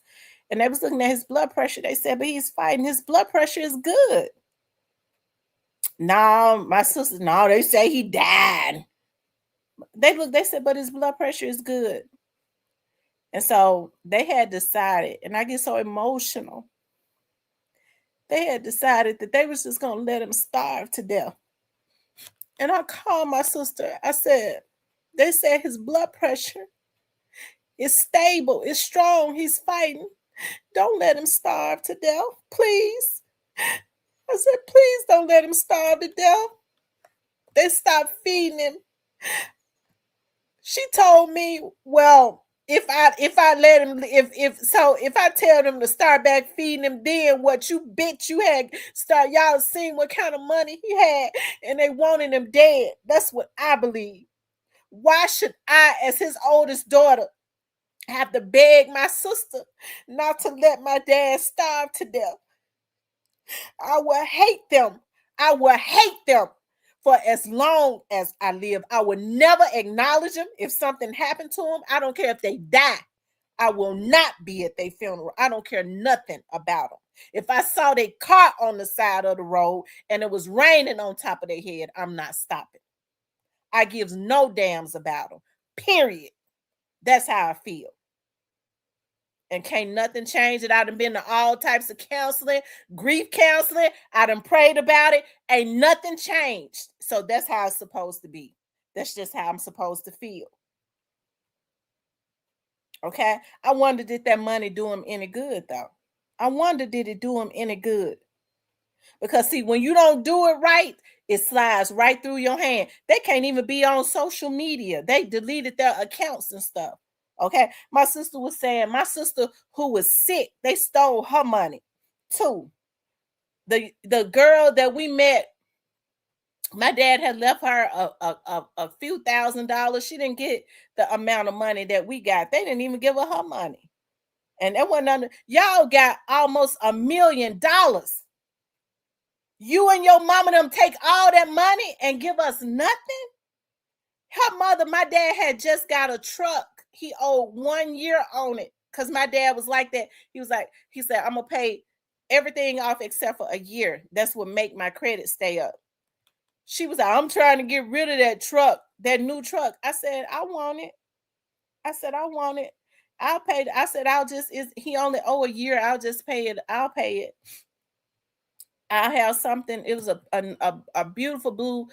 and they was looking at his blood pressure. They said, "But he's fighting. His blood pressure is good." No, my sister, no, they say he died. They said, "But his blood pressure is good." And so they had decided, and I get so emotional. They had decided that they was just gonna let him starve to death. And I called my sister. I said, they said his blood pressure is stable, it's strong, he's fighting. Don't let him starve to death, please. I said, please don't let him starve to death. They stopped feeding him. She told me, well, if I let him, if I tell them to start back feeding him, then what, you bitch, you had start, y'all seen what kind of money he had, and they wanted him dead. That's what I believe. Why should I, as his oldest daughter, have to beg my sister not to let my dad starve to death? I will hate them. I will hate them for as long as I live. I will never acknowledge them if something happened to them. I don't care if they die. I will not be at their funeral. I don't care nothing about them. If I saw their car on the side of the road and it was raining on top of their head, I'm not stopping. I gives no damns about them. Period. That's how I feel. And can't nothing change it. I done been to all types of counseling, grief counseling. I done prayed about it. Ain't nothing changed. So that's how it's supposed to be. That's just how I'm supposed to feel. Okay. I wonder, did that money do him any good though? I wonder, did it do him any good? Because see, when you don't do it right, it slides right through your hand. They can't even be on social media. They deleted their accounts and stuff. Okay. My sister was saying, my sister who was sick, they stole her money too. The girl that we met, my dad had left her a few $1,000s. She didn't get the amount of money that we got. They didn't even give her money. And that wasn't under, y'all got almost $1,000,000. You and your mama them take all that money and give us nothing? Her mother, my dad had just got a truck. He owed 1 year on it because my dad was like that. He said, I'm gonna pay everything off except for a year. That's what make my credit stay up. She was like, I'm trying to get rid of that truck, that new truck. I said, I want it. I said, I want it. I'll pay it. I said, he only owe a year. I'll just pay it. I'll pay it. I have something. It was a beautiful blue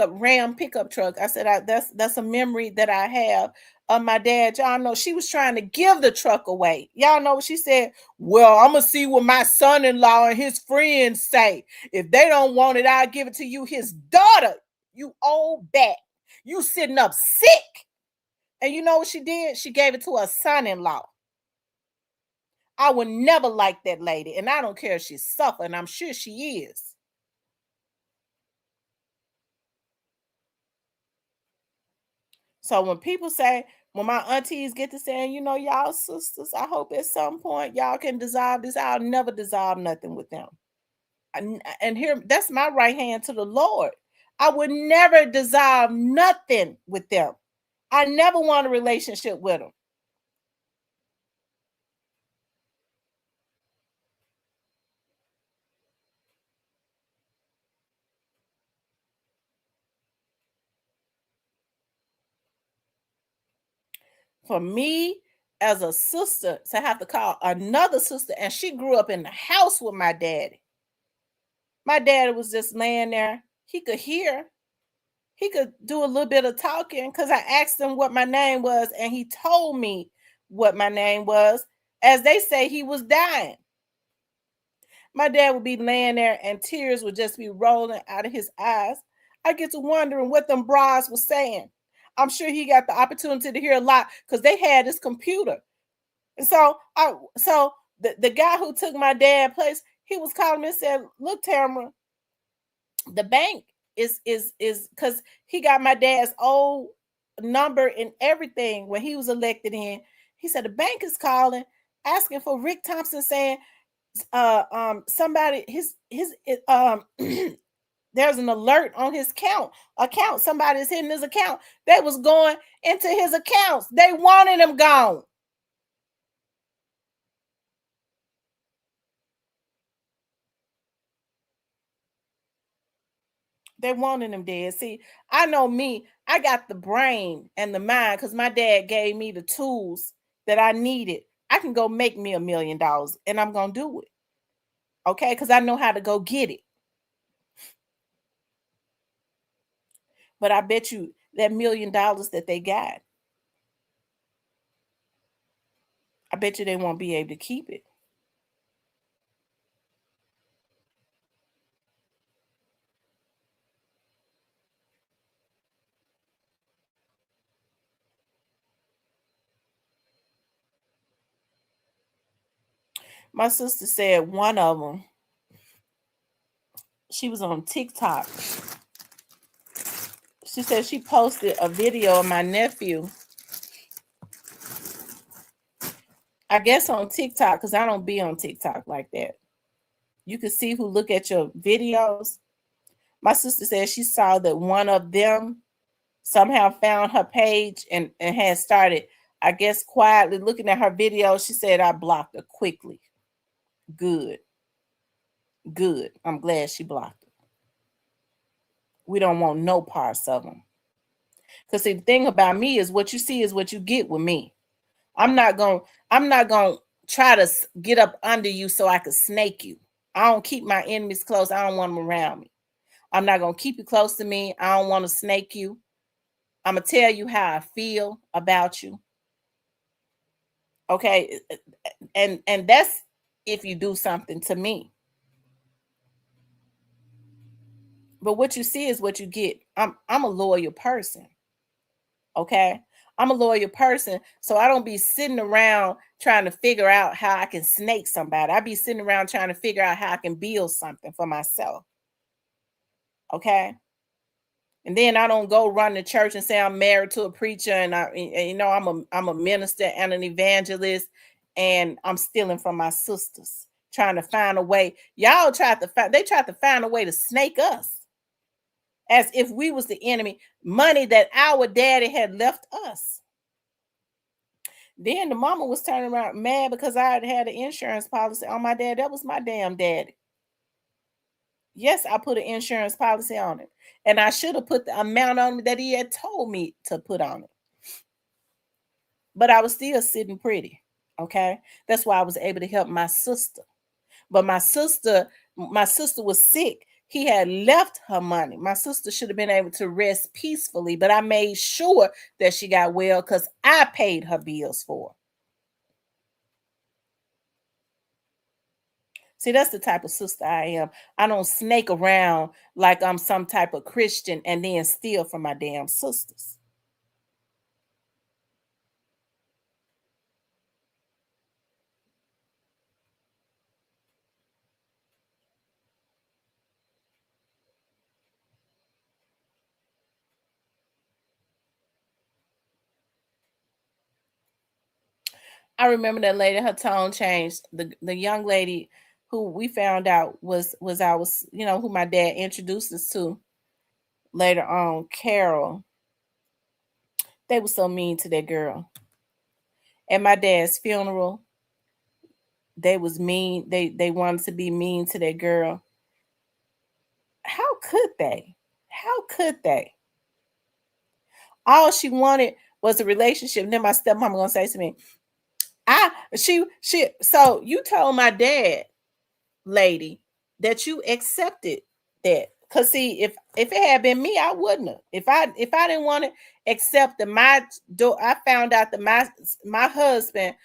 Ram pickup truck. I said, that's a memory that I have of my dad. Y'all know she was trying to give the truck away. Y'all know what she said? Well, I'm gonna see what my son-in-law and his friends say. If they don't want it, I'll give it to you. His daughter, you old bat. You sitting up sick. And you know what she did? She gave it to her son-in-law. I would never like that lady, and I don't care if she's suffering. I'm sure she is. So when people say, when my aunties get to saying, y'all sisters, I hope at some point y'all can dissolve this. I'll never dissolve nothing with them. And here, that's my right hand to the Lord. I would never dissolve nothing with them. I never want a relationship with them. For me, as a sister, to have to call another sister, and she grew up in the house with my daddy. My daddy was just laying there. He could hear. He could do a little bit of talking because I asked him what my name was, and he told me what my name was. As they say, he was dying. My dad would be laying there and tears would just be rolling out of his eyes. I get to wondering what them bras was saying. I'm sure he got the opportunity to hear a lot because they had this computer. And so the guy who took my dad's place, he was calling me and said, "Look, Tamara, the bank is because he got my dad's old number and everything when he was elected in. He said the bank is calling, asking for Rick Thompson, saying somebody his there's an alert on his account. Somebody's hitting his account. They was going into his accounts. They wanted him gone. They wanted him dead. See, I know me. I got the brain and the mind because my dad gave me the tools that I needed. I can go make me $1 million and I'm gonna do it. Okay, because I know how to go get it. But I bet you that $1 million that they got, I bet you they won't be able to keep it. My sister said one of them, she was on TikTok. She said she posted a video of my nephew, I guess on TikTok, because I don't be on TikTok like that. You can see who look at your videos. My sister said she saw that one of them somehow found her page and had started, I guess, quietly looking at her video. She said, I blocked her quickly. Good. Good. I'm glad she blocked her. We don't want no parts of them. Because the thing about me is what you see is what you get with me. I'm not gonna try to get up under you so I could snake you. I don't keep my enemies close. I don't want them around me. I'm not gonna keep you close to me. I don't want to snake you. I'm gonna tell you how I feel about you. Okay. And that's if you do something to me. But what you see is what you get. I'm a loyal person. Okay. I'm a loyal person. So I don't be sitting around trying to figure out how I can snake somebody. I be sitting around trying to figure out how I can build something for myself. Okay. And then I don't go run to church and say I'm married to a preacher and I'm a minister and an evangelist and I'm stealing from my sisters, trying to find a way. Y'all tried to find a way to snake us as if we was the enemy, money that our daddy had left us. Then the mama was turning around mad because I had an insurance policy on my dad. That was my damn daddy. Yes, I put an insurance policy on it. And I should have put the amount on it that he had told me to put on it. But I was still sitting pretty. Okay. That's why I was able to help my sister. But my sister was sick. He had left her money. My sister should have been able to rest peacefully, but I made sure that she got well because I paid her bills for her. See, that's the type of sister I am. I don't snake around like I'm some type of Christian and then steal from my damn sisters. I remember that lady, her tone changed. The young lady who we found out was our, who my dad introduced us to later on, Carol. They were so mean to that girl. At my dad's funeral, they was mean. They wanted to be mean to that girl. How could they? How could they? All she wanted was a relationship. And then my stepmom gonna say to me, so you told my dad, lady, that you accepted that. Cause see, if it had been me, I wouldn't have. If I didn't want to accept that I found out that my husband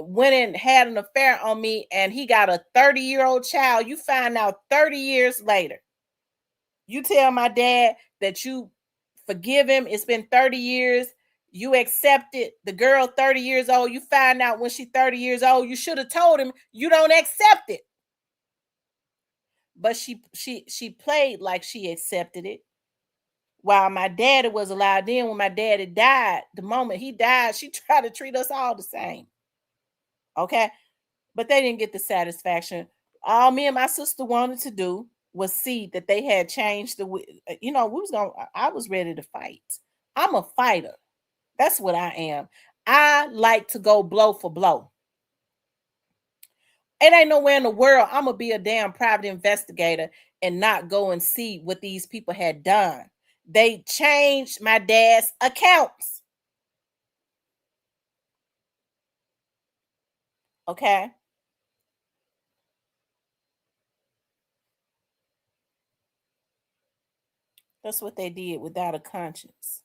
went and had an affair on me and he got a 30-year-old child. You find out 30 years later. You tell my dad that you forgive him. It's been 30 years. You accept it. The girl 30 years old, you find out when she's 30 years old, you should have told him you don't accept it. But she played like she accepted it. While my daddy was alive, then when my daddy died, the moment he died, she tried to treat us all the same. Okay. But they didn't get the satisfaction. All me and my sister wanted to do was see that they had changed we was going I was ready to fight. I'm a fighter. That's what I am. I like to go blow for blow. It ain't nowhere in the world I'm gonna be a damn private investigator and not go and see what these people had done. They changed my dad's accounts. Okay. That's what they did without a conscience.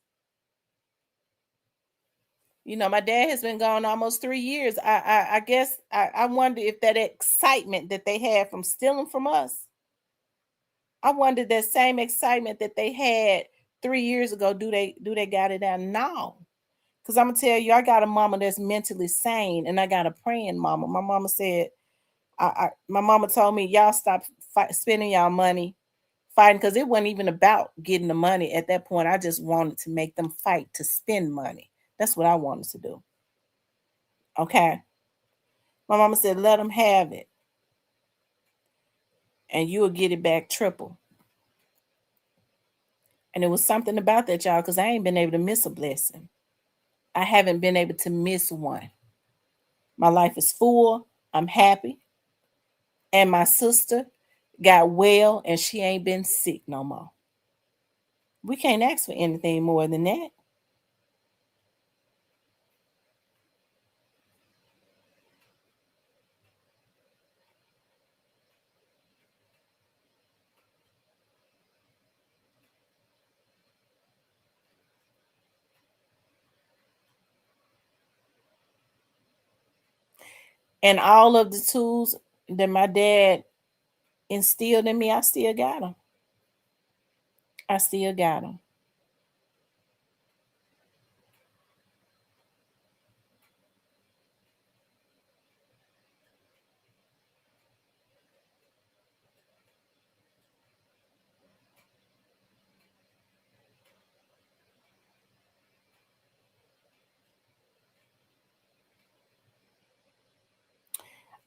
My dad has been gone almost 3 years. I guess I wonder if that excitement that they had from stealing from us, I wonder that same excitement that they had 3 years ago, do they got it out now? Because I'm gonna tell you, I got a mama that's mentally sane, and I got a praying mama. My mama said, my mama told me, y'all stop spending y'all money fighting, because it wasn't even about getting the money at that point. I just wanted to make them fight to spend money. That's what I wanted to do. Okay. My mama said, let them have it, and you'll get it back triple. And it was something about that, y'all, because I ain't been able to miss a blessing. I haven't been able to miss one. My life is full. I'm happy. And my sister got well and she ain't been sick no more. We can't ask for anything more than that. And all of the tools that my dad instilled in me, I still got them. I still got them.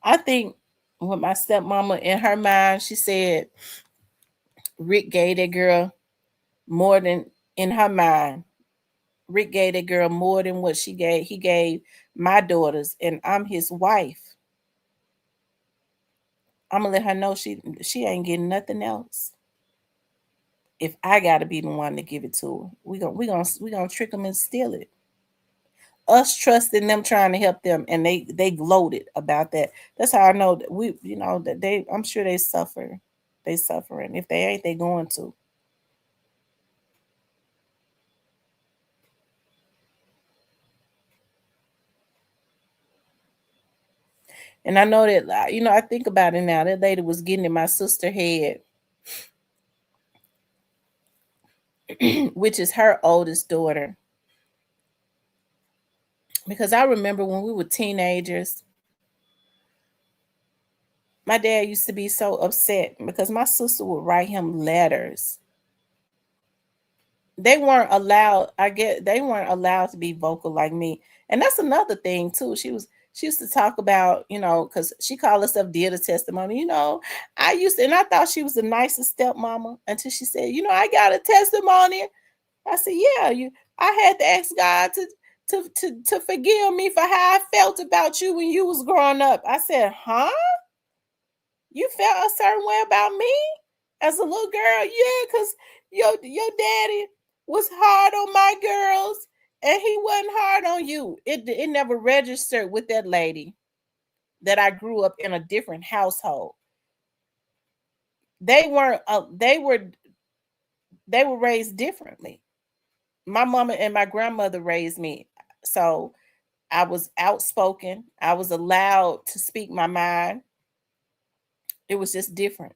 I think with my stepmama, in her mind, she said Rick gave that girl more than, in her mind, Rick gave that girl more than what he gave my daughters, and I'm his wife. I'm gonna let her know she ain't getting nothing else. If I gotta be the one to give it to her, we gonna trick them and steal it. Us trusting them, trying to help them, and they gloated about that. That's how I know that that they. I'm sure they suffer. They suffering. If they ain't, they going to. And I know that I think about it now. That lady was getting in my sister head, which is her oldest daughter. Because I remember when we were teenagers, my dad used to be so upset because my sister would write him letters. They weren't allowed, I get they weren't allowed to be vocal like me. And that's another thing too. She used to talk about, because she called herself did a testimony. And I thought she was the nicest stepmama until she said, I got a testimony. I said, yeah, I had to ask God to forgive me for how I felt about you when you was growing up. I said, huh? You felt a certain way about me as a little girl? Yeah, because your daddy was hard on my girls and he wasn't hard on you. It never registered with that lady that I grew up in a different household. They weren't they were raised differently. My mama and my grandmother raised me. So I was outspoken. I was allowed to speak my mind. It was just different.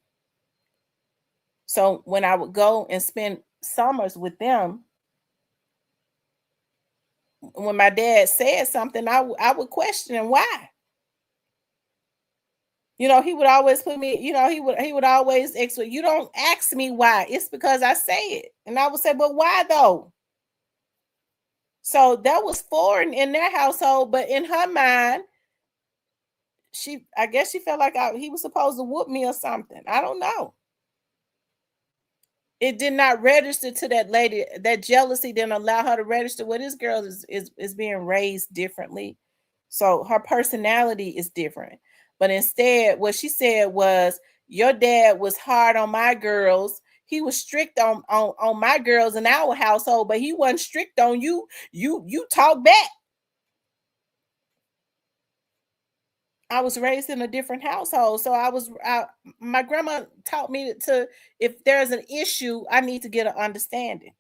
So when I would go and spend summers with them, when my dad said something, I would question why. He would always put me, he would always you don't ask me why. It's because I say it. And I would say, but why though? So that was foreign in their household, but in her mind, I guess she felt like he was supposed to whoop me or something. I don't know. It did not register to that lady. That jealousy didn't allow her to register. Well, this girl is being raised differently, so her personality is different. But instead, what she said was, "Your dad was hard on my girls. He was strict on my girls in our household, but he wasn't strict on you. You talk back." I was raised in a different household, so my grandma taught me to, if there's an issue, I need to get an understanding.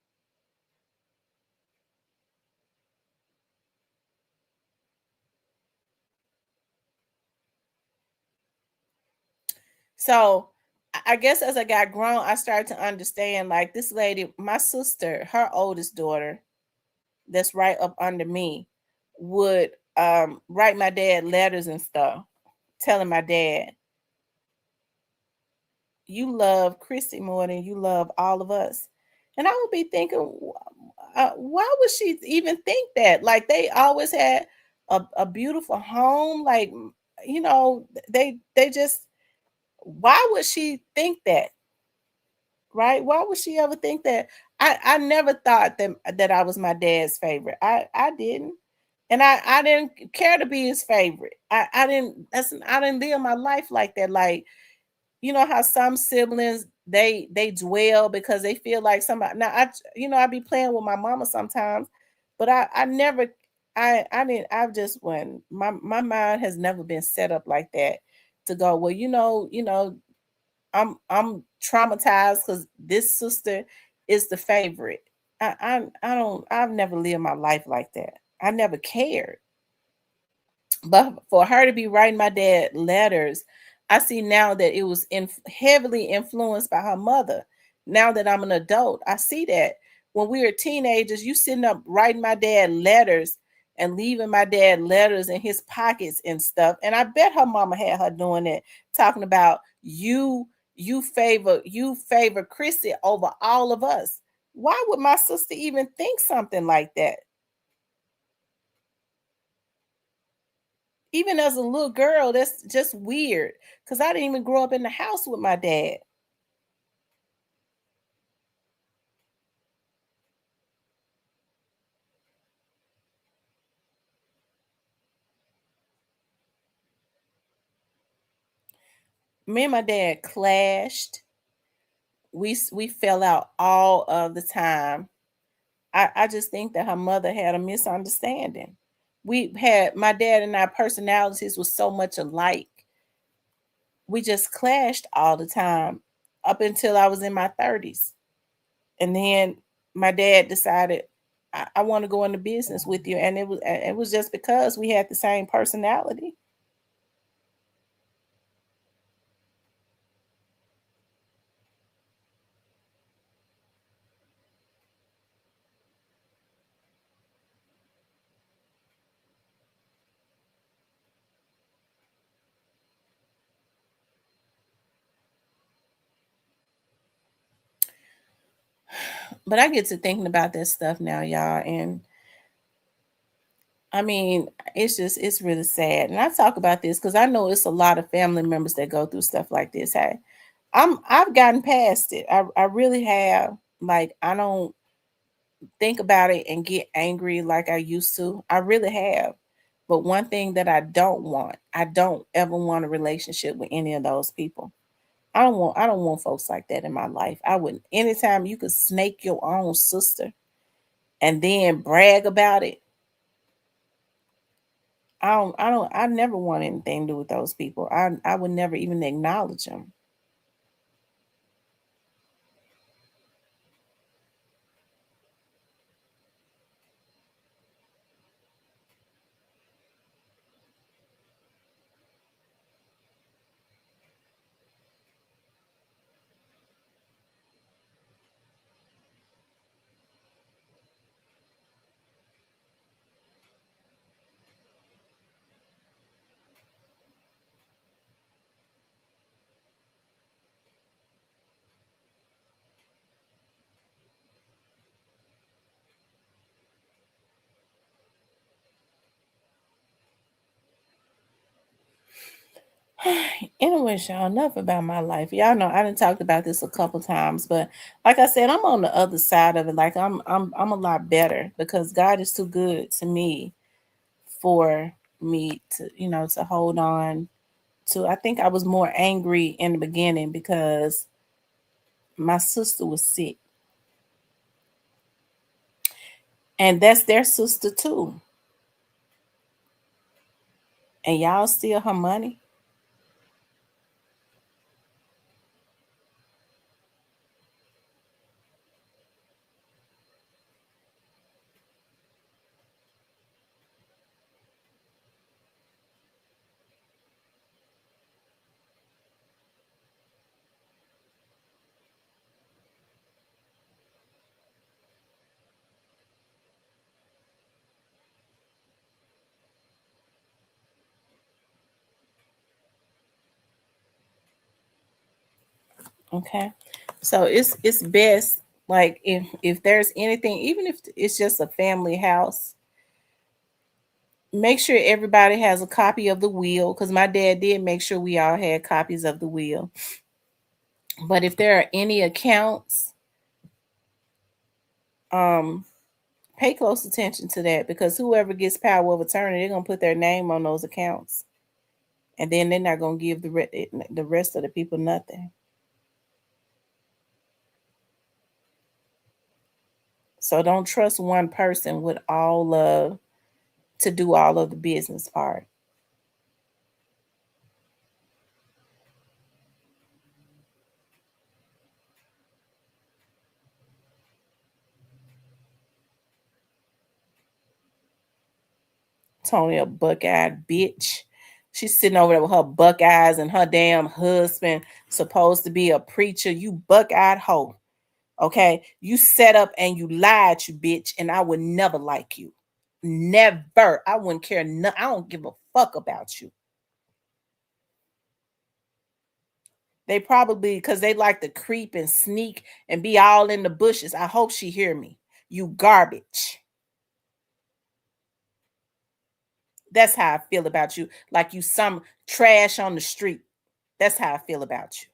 So I guess as I got grown, I started to understand, like, this lady, my sister, her oldest daughter, that's right up under me, would write my dad letters and stuff, telling my dad, "You love Christy more than you love all of us." And I would be thinking, why would she even think that? Like, they always had a beautiful home. Like, they just, why would she think that? Right? Why would she ever think that? I never thought that I was my dad's favorite. I didn't. And I didn't care to be his favorite. I didn't live my life like that. Like, how some siblings, they dwell because they feel like somebody. Now I be playing with my mama sometimes, but I never, I didn't, I've just, when my mind has never been set up like that, to go, well, I'm traumatized because this sister is the favorite. I've never lived my life like that. I never cared. But for her to be writing my dad letters, I see now that it was heavily influenced by her mother. Now that I'm an adult, I see that when we were teenagers, you sitting up writing my dad letters and leaving my dad letters in his pockets and stuff. And I bet her mama had her doing that, talking about you favor Chrissy over all of us. Why would my sister even think something like that? Even as a little girl, that's just weird, because I didn't even grow up in the house with my dad. Me and my dad clashed. We fell out all of the time. I just think that her mother had a misunderstanding. We had, my dad and our personalities was so much alike. We just clashed all the time up until I was in my 30s. And then my dad decided, I want to go into business with you. And it was just because we had the same personality. But I get to thinking about that stuff now, y'all, and I mean, it's really sad. And I talk about this because I know it's a lot of family members that go through stuff like this. Hey, I've gotten past it. I really have. Like, I don't think about it and get angry like I used to. I really have. But one thing that I don't ever want a relationship with any of those people. I don't want folks like that in my life. I wouldn't. Anytime you could snake your own sister and then brag about it, I never want anything to do with those people. I would never even acknowledge them. Anyway, y'all, enough about my life. Y'all know I done talked about this a couple times, but like I said, I'm on the other side of it. Like I'm a lot better because God is too good to me for me to, to hold on to. I think I was more angry in the beginning because my sister was sick. And that's their sister too. And y'all steal her money. Okay. So it's best, like, if there's anything, even if it's just a family house, make sure everybody has a copy of the will, because my dad did make sure we all had copies of the will. But if there are any accounts, um pay close attention to that, because whoever gets power of attorney, they're gonna put their name on those accounts, and then they're not gonna give the rest of the people nothing. So don't trust one person with all of to do all of the business part. Tony, a buck-eyed bitch. She's sitting over there with her buck eyes and her damn husband supposed to be a preacher. You buck-eyed hoe. Okay? You set up and you lied, you bitch, and I would never like you. Never. I wouldn't care. No, I don't give a fuck about you. They probably, because they like to creep and sneak and be all in the bushes. I hope she hear me. You garbage. That's how I feel about you. Like you some trash on the street. That's how I feel about you.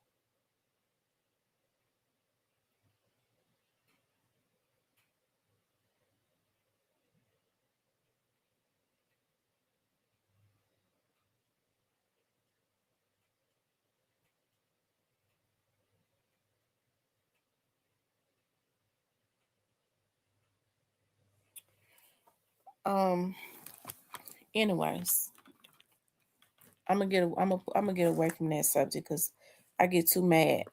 Um. Anyways, I'm gonna get away from that subject because I get too mad.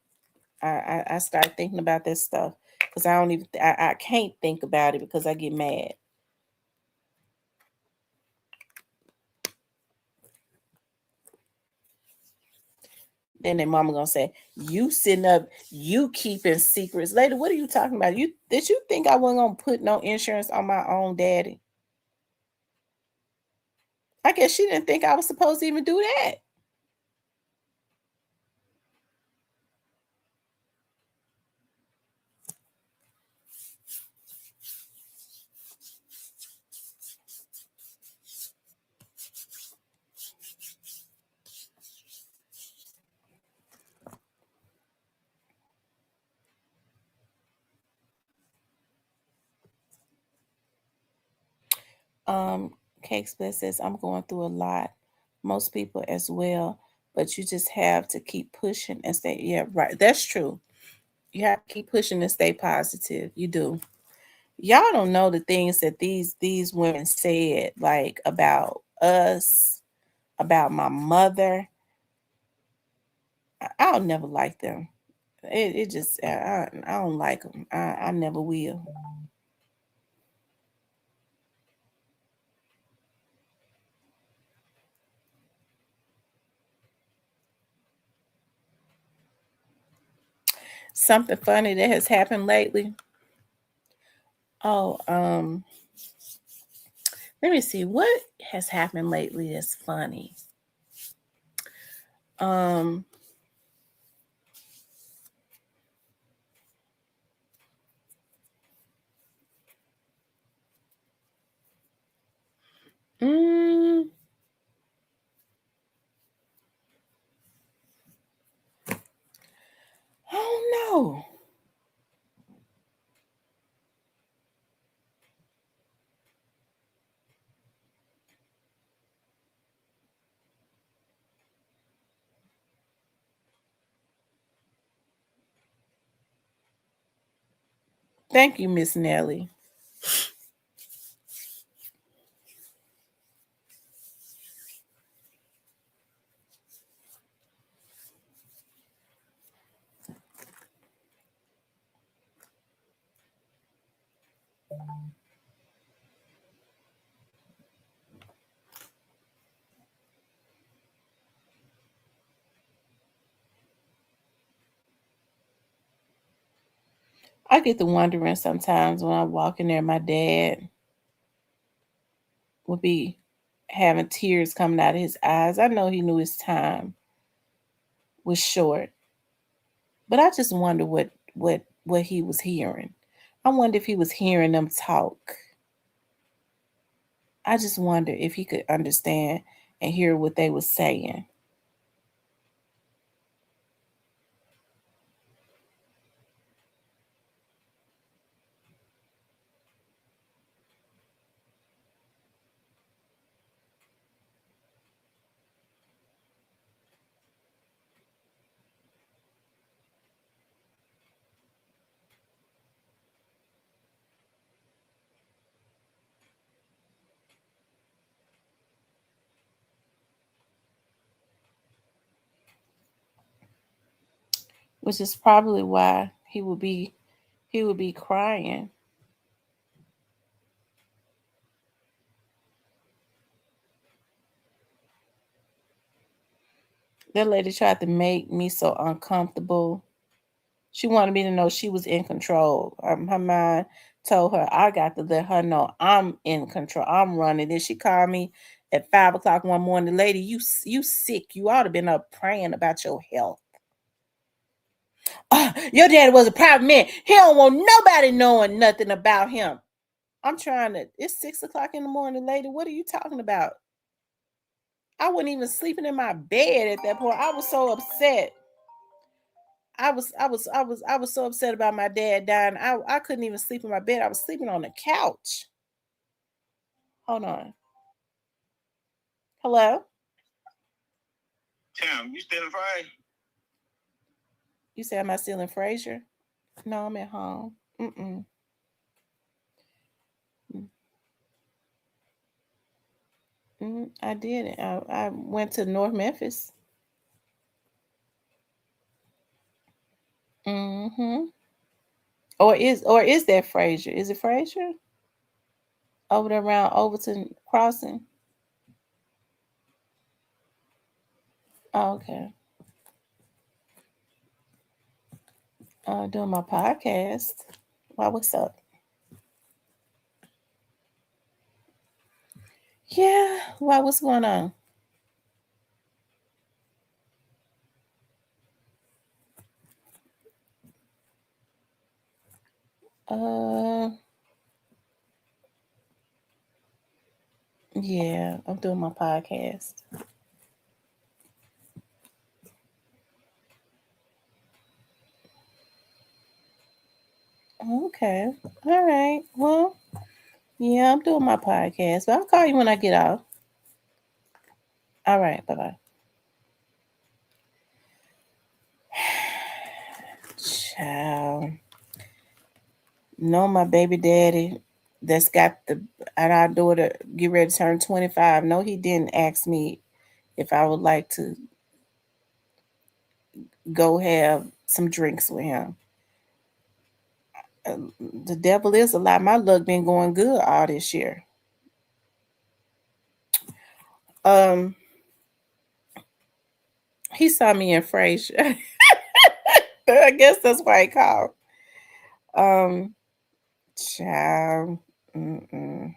I start thinking about this stuff because I don't even I can't think about it because I get mad. Then their mama gonna say, "You sitting up, you keeping secrets." Later, what are you talking about? You think I wasn't gonna put no insurance on my own daddy? I guess she didn't think I was supposed to even do that. Cake Split says, I'm going through a lot. Most people as well. But you just have to keep pushing and stay. Yeah, right. That's true. You have to keep pushing and stay positive. You do. Y'all don't know the things that these women said, like about us, about my mother. I'll never like them. It just I don't like them. I never will. Something funny that has happened lately. Oh, let me see what has happened lately that's funny. Um, mm, Oh. Thank you, Miss Nellie. I get to wondering sometimes when I walk in there, my dad would be having tears coming out of his eyes. I know he knew his time was short, but I just wonder what he was hearing. I wonder if he was hearing them talk. I just wonder if he could understand and hear what they were saying. Which is probably why he would be crying. That lady tried to make me so uncomfortable. She wanted me to know she was in control. Her mind told her I got to let her know I'm in control. I'm running. Then she called me at 5 o'clock one morning. Lady, you sick. You ought to been up praying about your health. Your daddy was a private man. He don't want nobody knowing nothing about him. I'm trying to. It's 6 o'clock in the morning, lady. What are you talking about? I wasn't even sleeping in my bed at that point. I was so upset. I was so upset about my dad dying. I couldn't even sleep in my bed. I was sleeping on the couch. Hold on. Hello? Tim, you still in Friday? You said am I still in Fraser? No, I'm at home. Mm-mm. I did it. I went to North Memphis. Mm-hmm. Or is that Fraser? Is it Fraser? Over there around Overton Crossing? Oh, okay. Doing my podcast. Why, what's up? Yeah. Why, what's going on? Uh yeah, I'm doing my podcast. Okay. All right. Well, yeah, I'm doing my podcast. But I'll call you when I get off. All right. Bye bye. Ciao. No, my baby daddy that's got the and our daughter get ready to turn 25. No, he didn't ask me if I would like to go have some drinks with him. The devil is a lie. My luck been going good all this year. Um, he saw me in Frasier. I guess that's why he called. Um, child. Mm-mm.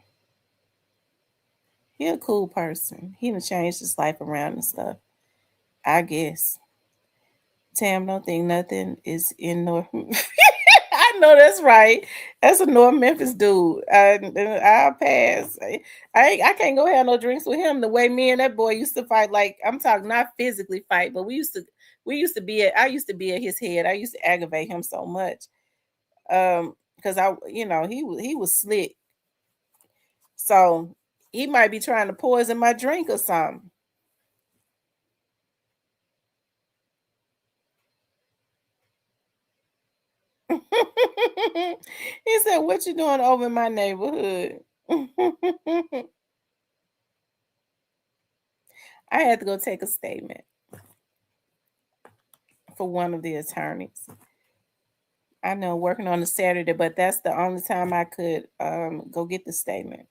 He a cool person. He done changed his life around and stuff. I guess. Tam don't think nothing is in North. I know that's right. That's a North Memphis dude. I'll pass. I can't go have no drinks with him. The way me and that boy used to fight, like I'm talking not physically fight, but I used to be at his head. I used to aggravate him so much. Because he was slick. So he might be trying to poison my drink or something. He said, "What you doing over in my neighborhood?" I had to go take a statement for one of the attorneys. I know working on a Saturday, but that's the only time I could go get the statement.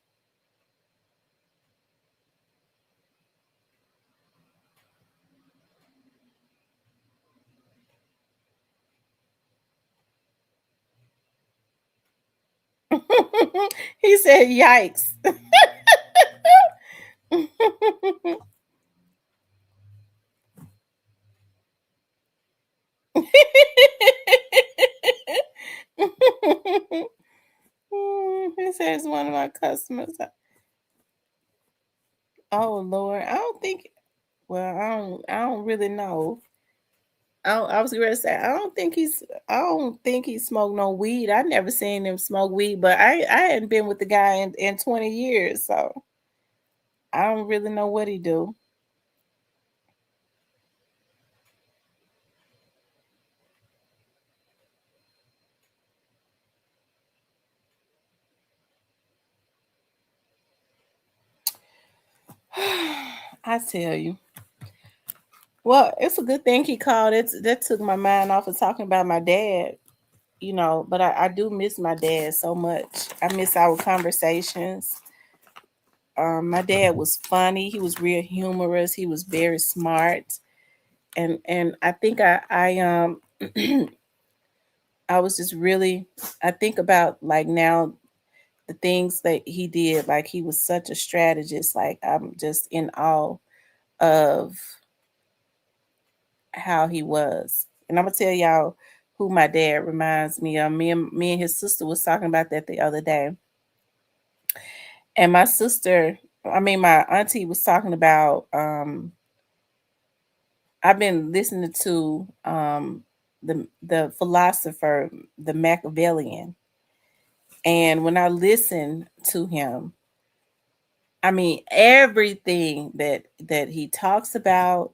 He said, "Yikes." He says one of my customers. Oh Lord, I don't think. Well, I don't really know. I was gonna say I don't think he smoked no weed. I never seen him smoke weed, but I hadn't been with the guy in 20 years, so I don't really know what he do. I tell you. Well, it's a good thing he called. That took my mind off of talking about my dad, but I do miss my dad so much. I miss our conversations. My dad was funny. He was real humorous. He was very smart. And I think I I was just really I think about like now the things that he did. Like he was such a strategist. Like I'm just in awe of how he was. And I'm gonna tell y'all who my dad reminds me of. Me and his sister was talking about that the other day. And my auntie was talking about I've been listening to the philosopher, the Machiavellian. And when I listen to him, I mean everything that he talks about,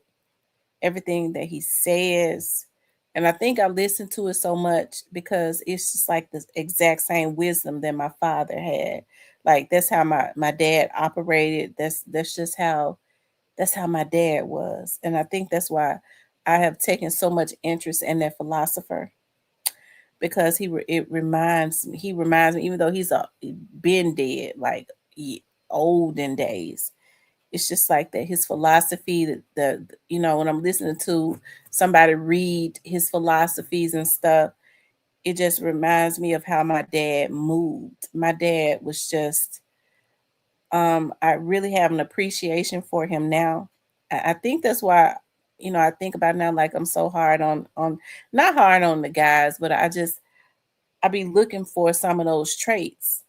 everything that he says. And I think I listened to it so much because it's just like the exact same wisdom that my father had. Like that's how my dad operated. That's how my dad was. And I think that's why I have taken so much interest in that philosopher because he reminds me, even though been dead like olden days. It's just like that his philosophy, when I'm listening to somebody read his philosophies and stuff, it just reminds me of how my dad moved. My dad was just I really have an appreciation for him now. I think that's why, I think about now like I'm so hard on not hard on the guys, but I be looking for some of those traits.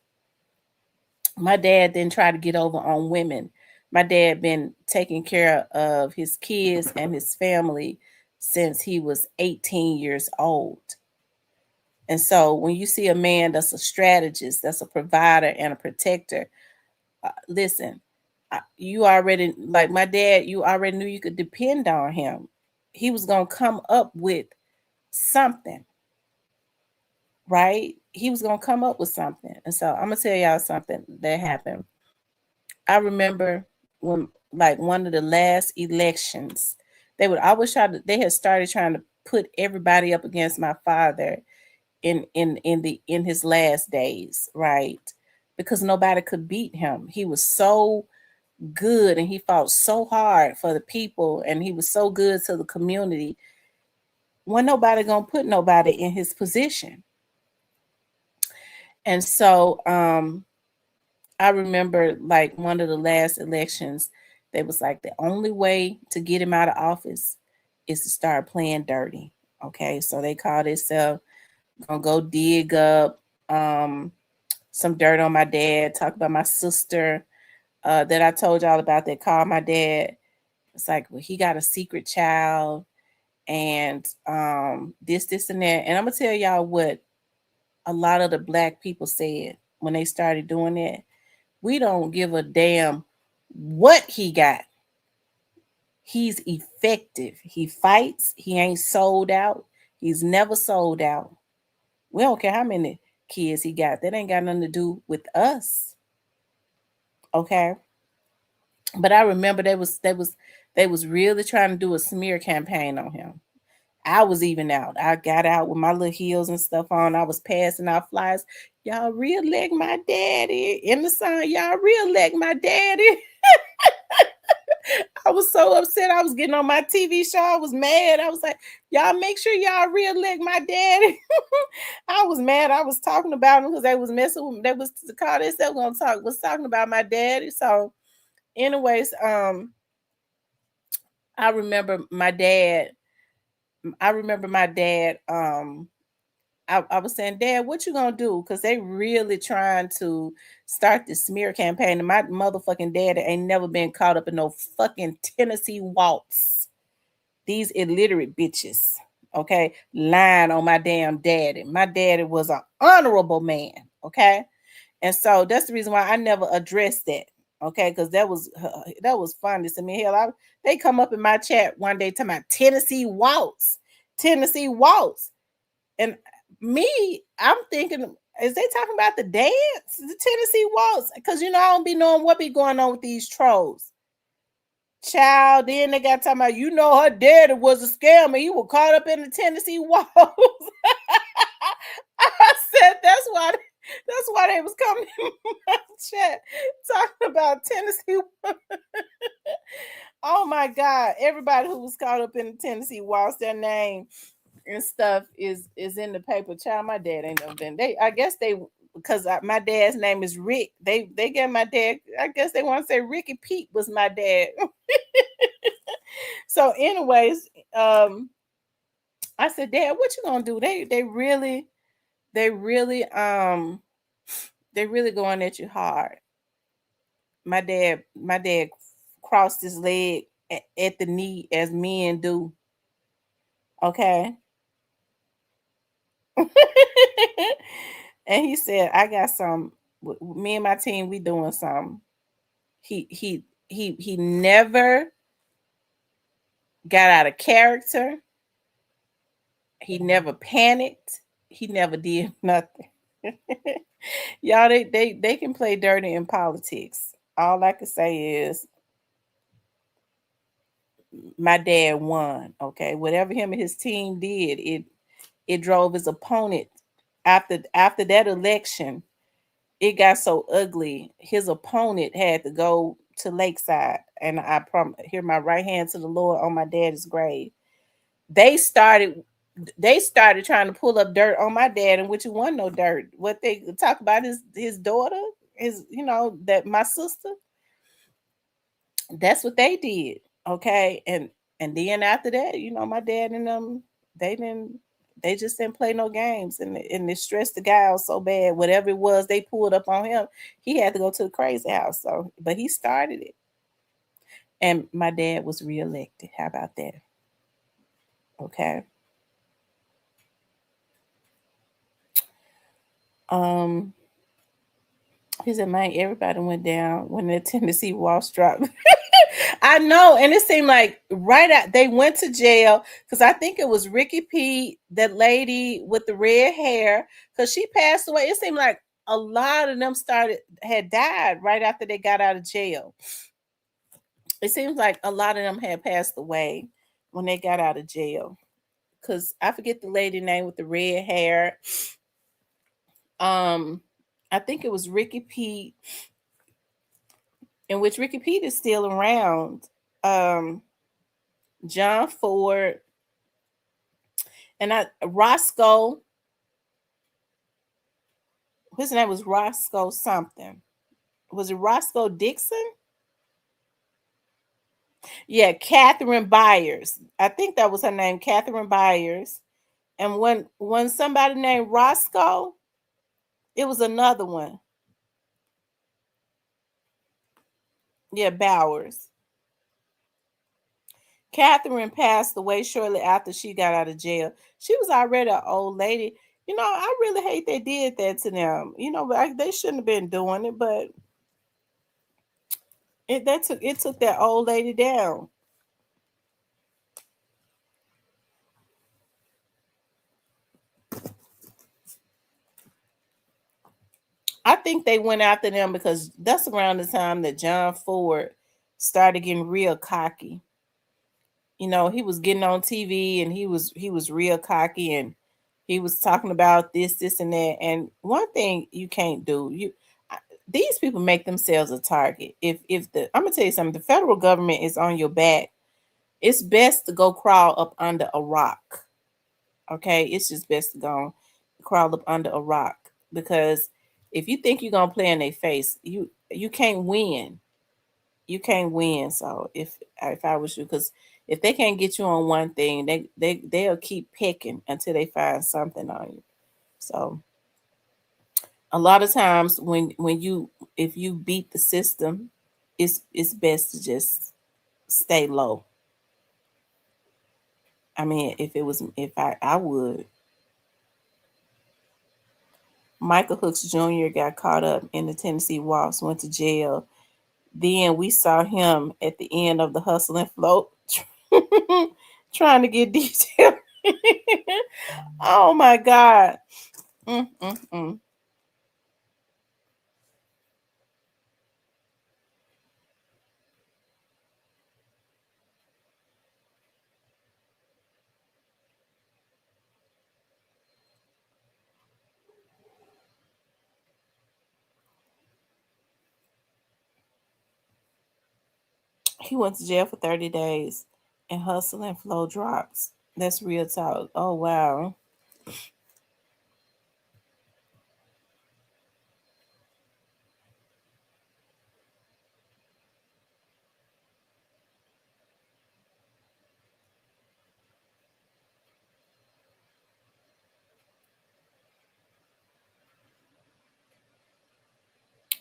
My dad didn't try to get over on women. My dad been taking care of his kids and his family since he was 18 years old. And so when you see a man that's a strategist, that's a provider and a protector, listen, you already like my dad, you already knew you could depend on him. He was going to come up with something, right? He was going to come up with something. And so I'm going to tell y'all something that happened. I remember when like one of the last elections, they had started trying to put everybody up against my father in his last days, right? Because nobody could beat him. He was so good and he fought so hard for the people and he was so good to the community. When nobody gonna put nobody in his position. And so I remember like one of the last elections, they was like the only way to get him out of office is to start playing dirty. Okay, so they called themselves gonna go dig up some dirt on my dad, talk about my sister that I told y'all about that called my dad. It's like, well, he got a secret child and this and that. And I'm gonna tell y'all what a lot of the black people said when they started doing that. We don't give a damn what he got. He's effective. He fights. He ain't sold out. He's never sold out. We don't care how many kids he got. That ain't got nothing to do with us. Okay. But I remember they was really trying to do a smear campaign on him. I was even out. I got out with my little heels and stuff on. I was passing out flyers. Y'all re-elect my daddy. In the sun, y'all re-elect my daddy. I was so upset. I was getting on my TV show. I was mad. I was like, y'all make sure y'all re-elect my daddy. I was mad. I was talking about him because they was messing with me. They was the car themselves gonna was talking about my daddy. So, anyways, I remember my dad. I remember my dad. I was saying, Dad, what you gonna do? Because they really trying to start the smear campaign. And my motherfucking daddy ain't never been caught up in no fucking Tennessee waltz. These illiterate bitches, okay, lying on my damn daddy. My daddy was an honorable man, okay, and so that's the reason why I never addressed that, okay, because that was funny to me. Hell, they come up in my chat one day talking about Tennessee waltz, Tennessee waltz, and me, I'm thinking, is they talking about the dance, the Tennessee waltz? Because I don't be knowing what be going on with these trolls. Child, then they got talking about, her daddy was a scammer. He was caught up in the Tennessee waltz. I said that's why they was coming in my chat talking about Tennessee. Oh my God. Everybody who was caught up in the Tennessee waltz, their name and stuff is in the paper. Child, my dad ain't never been. I guess they, because my dad's name is Rick. They get my dad. I guess they want to say Ricky Pete was my dad. So, anyways, I said, Dad, what you gonna do? They really they really going at you hard. My dad crossed his leg at the knee as men do. Okay. And he said, I got some. Me and my team, we doing something. He never got out of character. He never panicked. He never did nothing. Y'all, they can play dirty in politics. All I can say is my dad won. Okay, whatever him and his team did, it drove his opponent after that election. It got so ugly. His opponent had to go to Lakeside, and I hear my right hand to the Lord on my daddy's grave. They started trying to pull up dirt on my dad, and which wasn't no dirt. What they talk about his daughter, that my sister. That's what they did. Okay. And then after that, my dad and them, they didn't they just didn't play no games, and it stressed the guy out so bad. Whatever it was they pulled up on him, he had to go to the crazy house. So, but he started it. And my dad was reelected. How about that? Okay. Um, he said, man, everybody went down when the Tennessee Waltz dropped. I know, and it seemed like right out they went to jail because I think it was Ricky Pete, that lady with the red hair, because she passed away. It seemed like a lot of them had died right after they got out of jail. It seems like a lot of them had passed away when they got out of jail. Because I forget the lady name with the red hair. Um, I think it was Ricky Pete, in which Ricky Pete is still around. John Ford, and Roscoe. His name was Roscoe something. Was it Roscoe Dixon? Yeah, Catherine Byers. I think that was her name, Catherine Byers. And when somebody named Roscoe, it was another one. Yeah, Bowers. Catherine passed away shortly after she got out of jail. She was already an old lady. I really hate they did that to them. But they shouldn't have been doing it. But it took that old lady down. I think they went after them because that's around the time that John Ford started getting real cocky. He was getting on TV and he was real cocky, and he was talking about this and that. And one thing you can't do, these people make themselves a target. If the I'm gonna tell you something, the federal government is on your back, it's best to go crawl up under a rock. Okay, it's just best to go crawl up under a rock, because if you think you're gonna play in their face, you can't win. You can't win. So if I was you, because if they can't get you on one thing, they'll keep picking until they find something on you. So a lot of times when you if you beat the system, it's best to just stay low. I mean, if I would. Michael Hooks Jr. got caught up in the Tennessee waltz, went to jail. Then we saw him at the end of the hustle and float trying to get detail. Oh my God. Mm. He went to jail for 30 days and hustle and flow drops. That's real talk. Oh wow.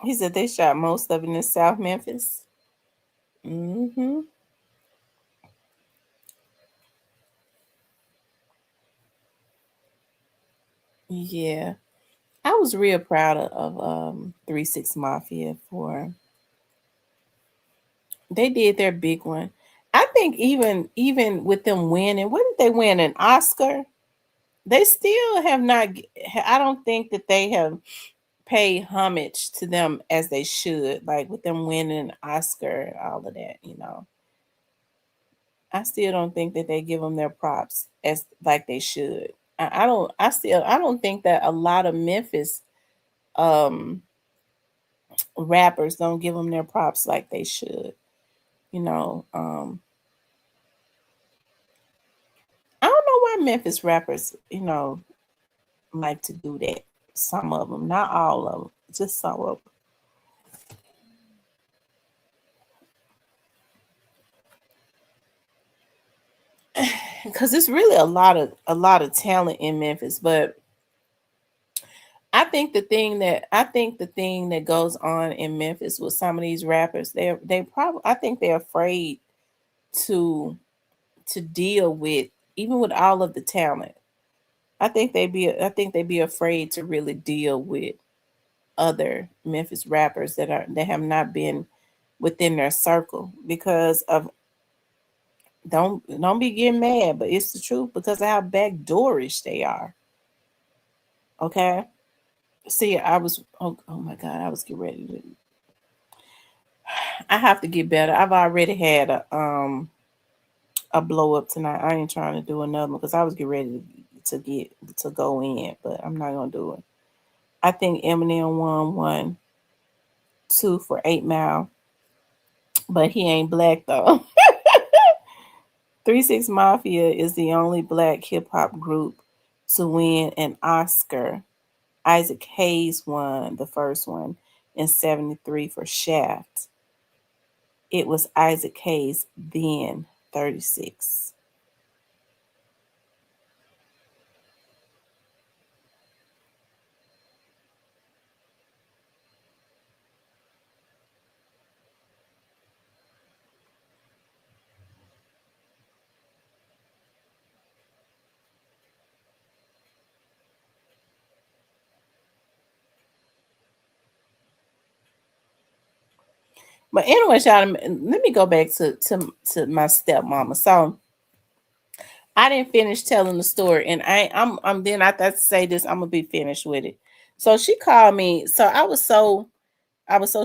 He said they shot most of it in South Memphis. Hmm. Yeah. I was real proud of 3 6 Mafia for they did their big one. I think even with them winning, what did they win, an Oscar? They still have not. I don't think that they have paid homage to them as they should. Like with them winning an Oscar and all of that. I still don't think that they give them their props as like they should. I don't. I don't think that a lot of Memphis um rappers don't give them their props like they should. You know. I don't know why Memphis rappers, like to do that. Some of them, not all of them, just some of them. Because it's really a lot of talent in Memphis, but I think the thing that goes on in Memphis with some of these rappers, they probably I think they're afraid to to deal with, even with all of the talent. I think they'd be afraid to really deal with other Memphis rappers that have not been within their circle, because of don't be getting mad, but it's the truth because of how backdoorish they are. Okay. See, oh my God, I was getting ready to I have to get better. I've already had a blow up tonight. I ain't trying to do another one because I was getting ready to go in, but I'm not gonna do it. I think Eminem won 2 for 8 Mile, but he ain't black though. 3 6 Mafia is the only black hip hop group to win an Oscar. Isaac Hayes won the first one in '73 for Shaft. It was Isaac Hayes, then 36. But anyway, y'all, let me go back to my stepmama. So I didn't finish telling the story, and I'm then I thought to say this, I'm gonna be finished with it. So she called me. So I was so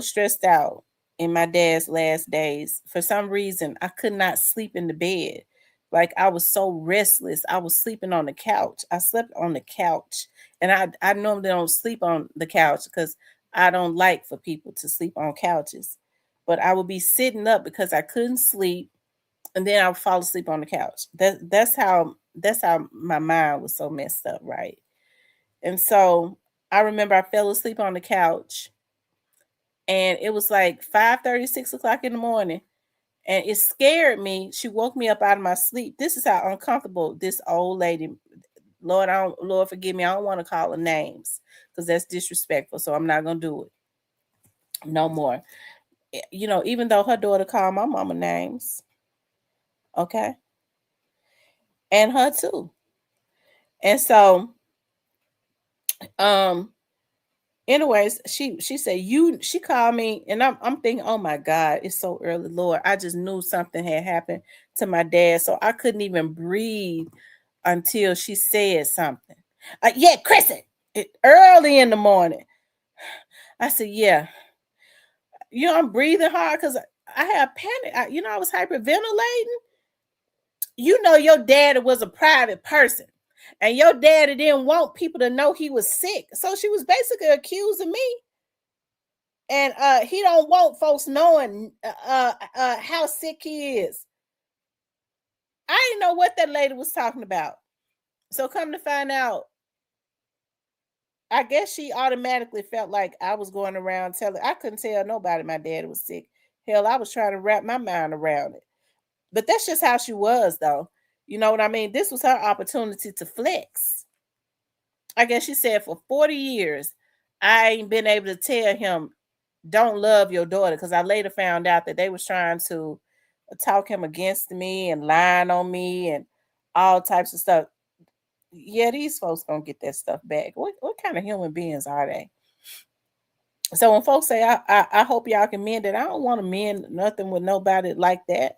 stressed out in my dad's last days. For some reason, I could not sleep in the bed. Like I was so restless. I was sleeping on the couch. I slept on the couch. And I normally don't sleep on the couch because I don't like for people to sleep on couches. But I would be sitting up because I couldn't sleep, and then I would fall asleep on the couch. That's how my mind was so messed up, right? And so I remember I fell asleep on the couch, and it was like 5:30, 6 o'clock in the morning. And it scared me. She woke me up out of my sleep. This is how uncomfortable this old lady. Lord forgive me. I don't want to call her names because that's disrespectful. So I'm not gonna do it no more. Even though her daughter called my mama names, okay, and her too. And so, um, anyways, she said she called me, and I'm thinking, oh my God, it's so early, Lord. I just knew something had happened to my dad, so I couldn't even breathe until she said something. Yeah, Chrissy, early in the morning. I said, yeah. I'm breathing hard because I had panic. I was hyperventilating. Your daddy was a private person, and your daddy didn't want people to know he was sick. So she was basically accusing me, and he don't want folks knowing how sick he is. I didn't know what that lady was talking about. So come to find out, I guess she automatically felt like I was going around telling. I couldn't tell nobody my dad was sick. Hell, I was trying to wrap my mind around it. But that's just how she was, though. You know what I mean? This was her opportunity to flex. I guess she said for 40 years, I ain't been able to tell him, don't love your daughter. Because I later found out that they was trying to talk him against me and lying on me and all types of stuff. Yeah, these folks gonna get that stuff back. What kind of human beings are they? So when folks say I hope y'all can mend it, I don't want to mend nothing with nobody like that.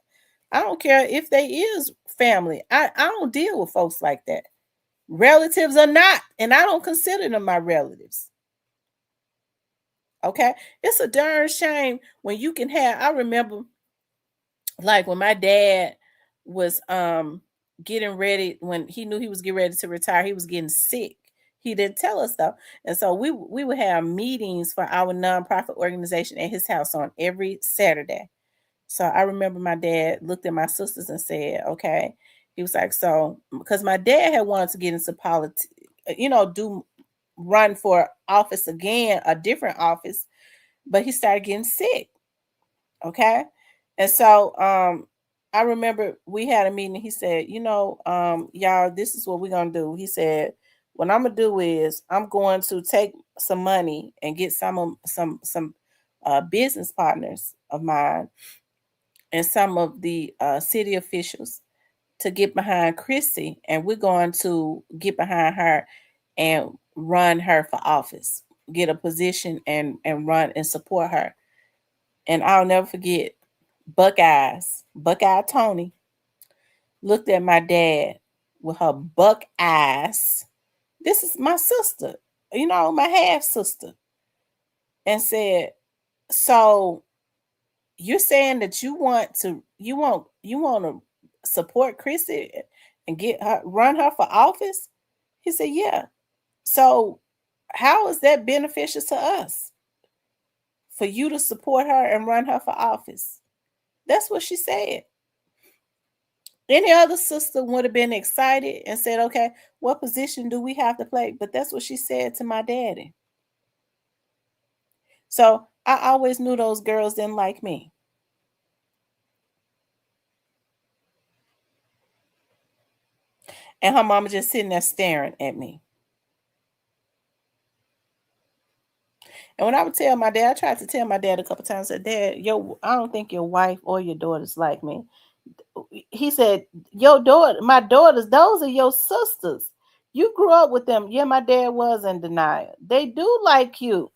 I don't care if they is family. I don't deal with folks like that. Relatives or not, and I don't consider them my relatives. Okay. It's a darn shame when you can have. I remember like when my dad was getting ready, when he knew he was getting ready to retire, he was getting sick. He didn't tell us though. And so we would have meetings for our nonprofit organization at his house on every Saturday. So I remember my dad looked at my sisters and said, okay. He was like, so because my dad had wanted to get into politics, do run for office again, a different office, but he started getting sick. Okay. And so I remember we had a meeting. He said, y'all, this is what we're gonna do. He said, what I'm gonna do is I'm going to take some money and get some business partners of mine and some of the city officials to get behind Chrissy, and we're going to get behind her and run her for office, get a position and run and support her. And I'll never forget, Buckeye Tony looked at my dad with her buck eyes. This is my sister, my half sister, and said, "So you're saying that you want to support Chrissy and get her run her for office?" He said, "Yeah." So how is that beneficial to us for you to support her and run her for office? That's what she said. Any other sister would have been excited and said, okay, what position do we have to play? But that's what she said to my daddy. So I always knew those girls didn't like me. And her mama just sitting there staring at me. And when I would tell my dad, I tried to tell my dad a couple times, I said, Dad, I don't think your wife or your daughters like me. He said, your daughter, my daughters, those are your sisters. You grew up with them. Yeah, my dad was in denial. They do like you.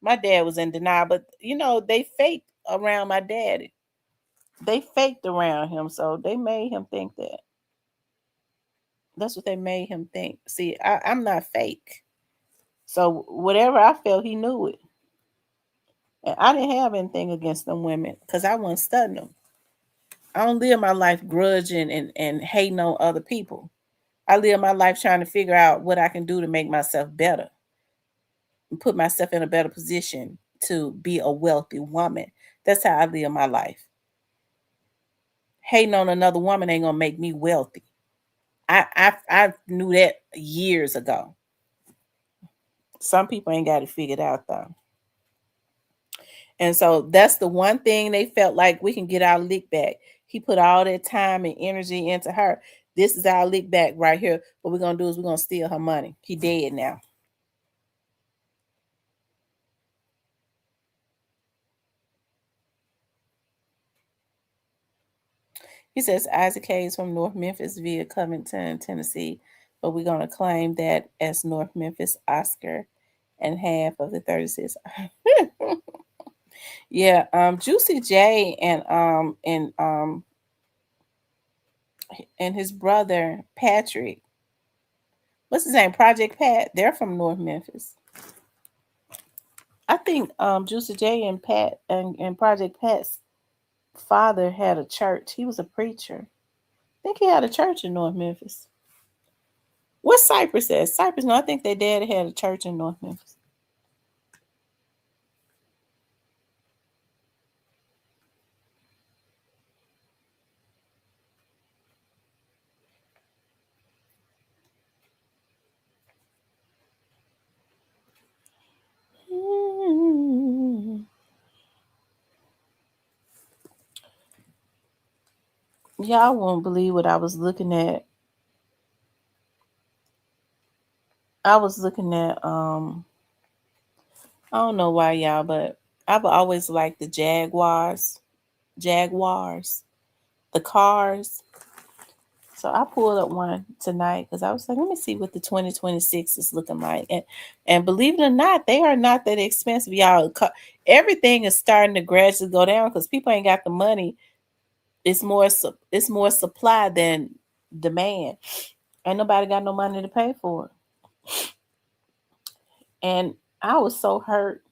My dad was in denial, but they faked around my daddy. They faked around him, so they made him think that. That's what they made him think. See, I'm not fake. So whatever I felt, he knew it. And I didn't have anything against them women because I wasn't studying them. I don't live my life grudging and hating on other people. I live my life trying to figure out what I can do to make myself better and put myself in a better position to be a wealthy woman. That's how I live my life. Hating on another woman ain't gonna make me wealthy. I knew that years ago. Some people ain't got it figured out though. And so that's the one thing they felt like we can get our lick back. He put all that time and energy into her. This is our lick back right here. What we're gonna do is we're gonna steal her money. He dead now. He says Isaac Hayes from North Memphis via Covington, Tennessee. But we're gonna claim that as North Memphis Oscar and half of the 36. Yeah, Juicy J and his brother Patrick, what's his name? Project Pat. They're from North Memphis. I think Juicy J and Pat and Project Pat's father had a church. He was a preacher. I think he had a church in North Memphis. What Cypress says? Cypress, no, I think their dad had a church in North Memphis. Mm. Y'all won't believe what I was looking at. I was looking at I don't know why y'all, but I've always liked the Jaguars, the cars. So I pulled up one tonight because I was like, let me see what the 2026 is looking like. And believe it or not, they are not that expensive, y'all. Everything is starting to gradually go down because people ain't got the money. It's more supply than demand. Ain't nobody got no money to pay for it. And I was so hurt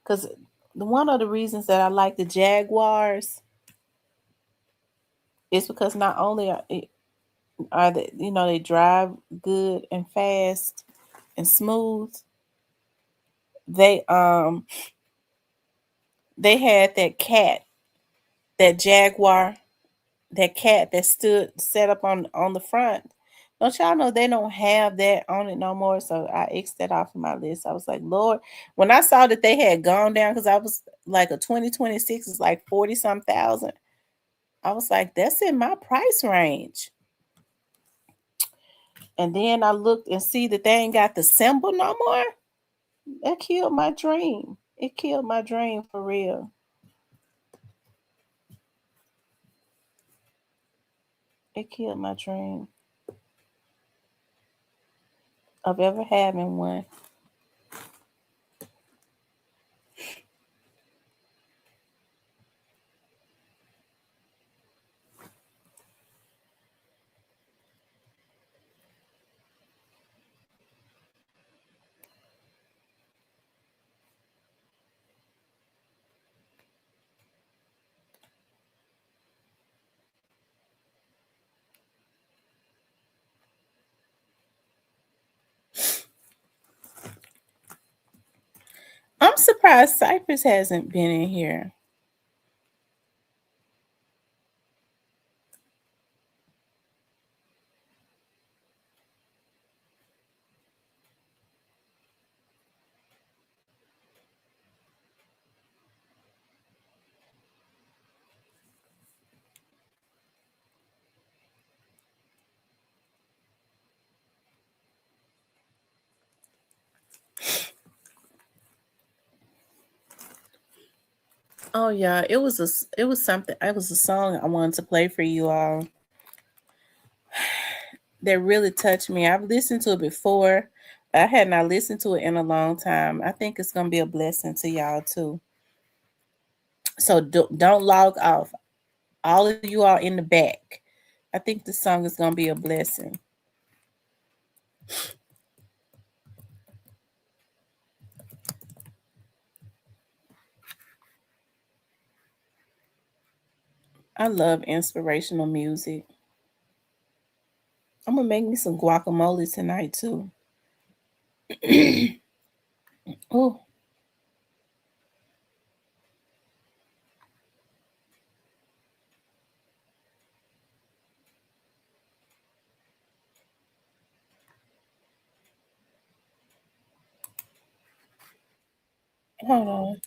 because one of the reasons that I like the Jaguars is because not only are they, they drive good and fast and smooth. They they had that Jaguar, that cat that stood set up on the front. Don't y'all know they don't have that on it no more? So I X'd that off of my list. I was like, Lord, when I saw that they had gone down, because I was like a 2026 is like 40 some thousand. I was like, that's in my price range. And then I looked and see that they ain't got the symbol no more. That killed my dream. It killed my dream for real. It killed my dream of ever having one. I'm surprised Cypress hasn't been in here. Oh yeah, it was something. It was a song I wanted to play for you all that really touched me. I've listened to it before. I had not listened to it in a long time. I think it's gonna be a blessing to y'all too. So don't log off. All of you are in the back. I think the song is gonna be a blessing. I love inspirational music. I'm gonna make me some guacamole tonight too. Oh, hold on.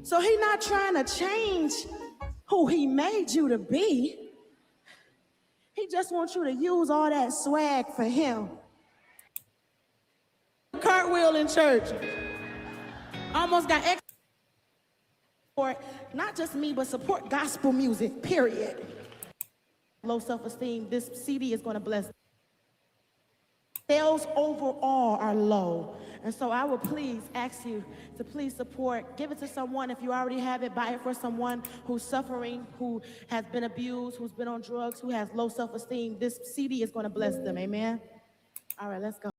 So he not trying to change who he made you to be. He just wants you to use all that swag for him. Cartwheel in church. Almost got extra for not just me, but support gospel music, period. Low self-esteem, this CD is going to bless. Sales overall are low. And so I would please ask you to please support, give it to someone. If you already have it, buy it for someone who's suffering, who has been abused, who's been on drugs, who has low self-esteem. This CD is going to bless them. Amen. All right, let's go.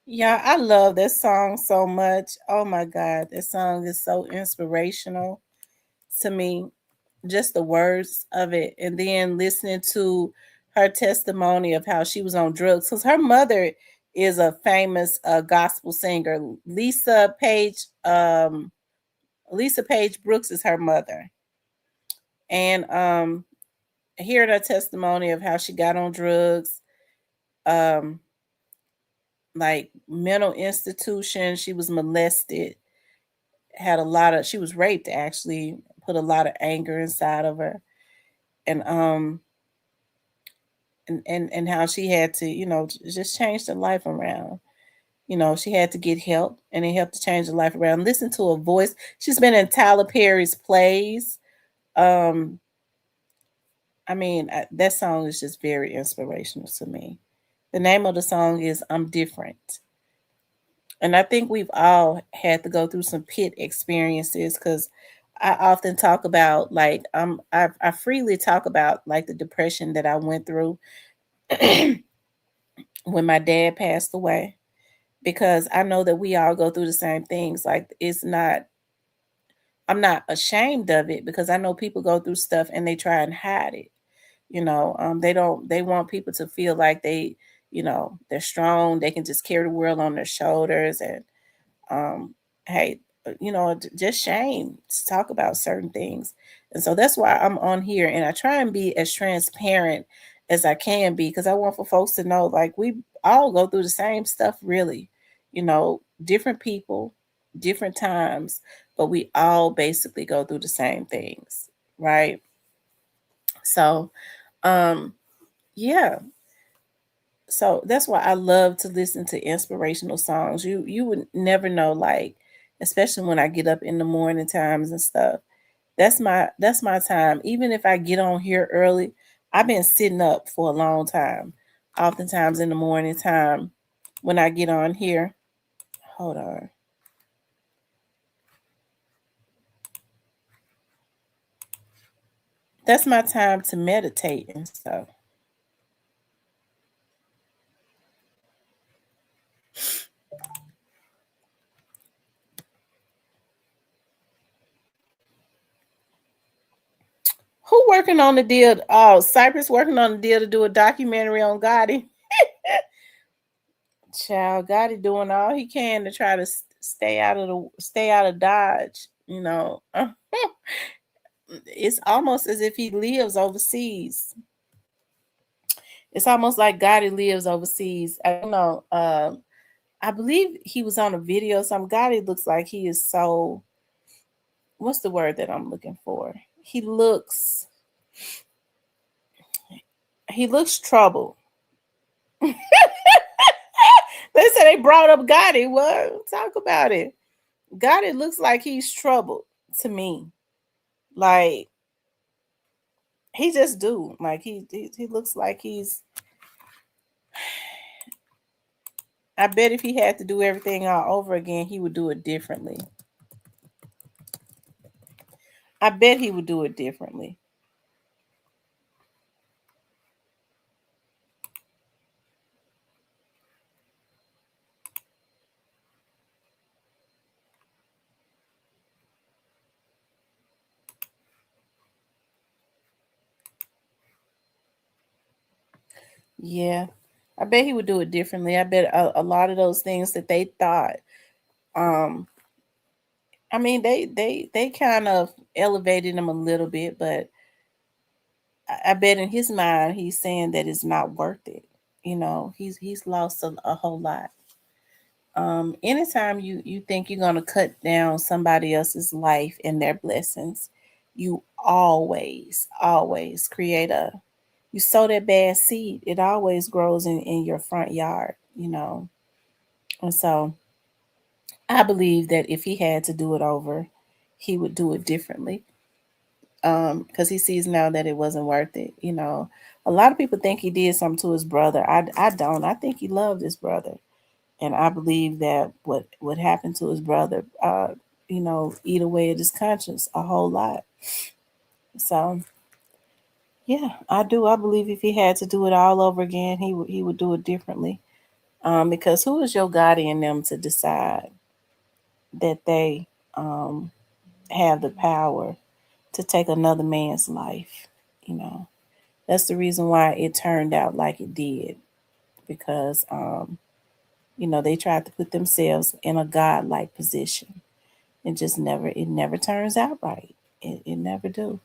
Yeah, I love that song so much. Oh my God, that song is so inspirational to me. Just the words of it, and then listening to her testimony of how she was on drugs, because her mother is a famous gospel singer. Lisa Page Brooks is her mother, and hearing her testimony of how she got on drugs, um, like mental institution, she was molested, had a lot of, she was raped actually, put a lot of anger inside of her, and and how she had to, just change the life around. She had to get help, and it helped to change the life around. Listen to her voice. She's been in Tyler Perry's plays. Um, that song is just very inspirational to me. The name of the song is "I'm Different." And I think we've all had to go through some pit experiences, because I often talk about, like, I freely talk about, like, the depression that I went through when my dad passed away, because I know that we all go through the same things. Like, it's not, I'm not ashamed of it, because I know people go through stuff and they try and hide it. They don't, they want people to feel like they're strong, they can just carry the world on their shoulders. And um hey, just shame to talk about certain things. And so that's why I'm on here, and I try and be as transparent as I can be, because I want for folks to know, like, we all go through the same stuff, really. Different people, different times, but we all basically go through the same things, right? So um yeah, so that's why I love to listen to inspirational songs. You would never know, like, especially when I get up in the morning times and stuff. That's my time. Even if I get on here early, I've been sitting up for a long time. Oftentimes in the morning time when I get on here. Hold on. That's my time to meditate and stuff. Who working on the deal? Oh, Cypress working on the deal to do a documentary on Gotti. Child, Gotti doing all he can to try to stay out of Dodge. It's almost as if he lives overseas. It's almost like Gotti lives overseas. I don't know. I believe he was on a video. Some Gotti looks like he is so. What's the word that I'm looking for? He looks. He looks troubled. They said they brought up Gotti. What? Talk about it. Gotti looks like he's troubled to me. Like, he just do. Like, he looks like he's. I bet if he had to do everything all over again, he would do it differently. I bet he would do it differently. Yeah, I bet he would do it differently. I bet a lot of those things that they thought. Um, they kind of elevated him a little bit, but I bet in his mind he's saying that it's not worth it. He's lost a whole lot. Anytime you think you're gonna cut down somebody else's life and their blessings, you always create a, you sow that bad seed, it always grows in your front yard. And so I believe that if he had to do it over, he would do it differently. Because he sees now that it wasn't worth it. A lot of people think he did something to his brother. I don't. I think he loved his brother, and I believe that what happened to his brother, eat away at his conscience a whole lot. So yeah, I do. I believe if he had to do it all over again, he would do it differently. Because who is your guardian them to decide that they um, have the power to take another man's life? You know, that's the reason why it turned out like it did, because they tried to put themselves in a godlike position. It never turns out right. It never do.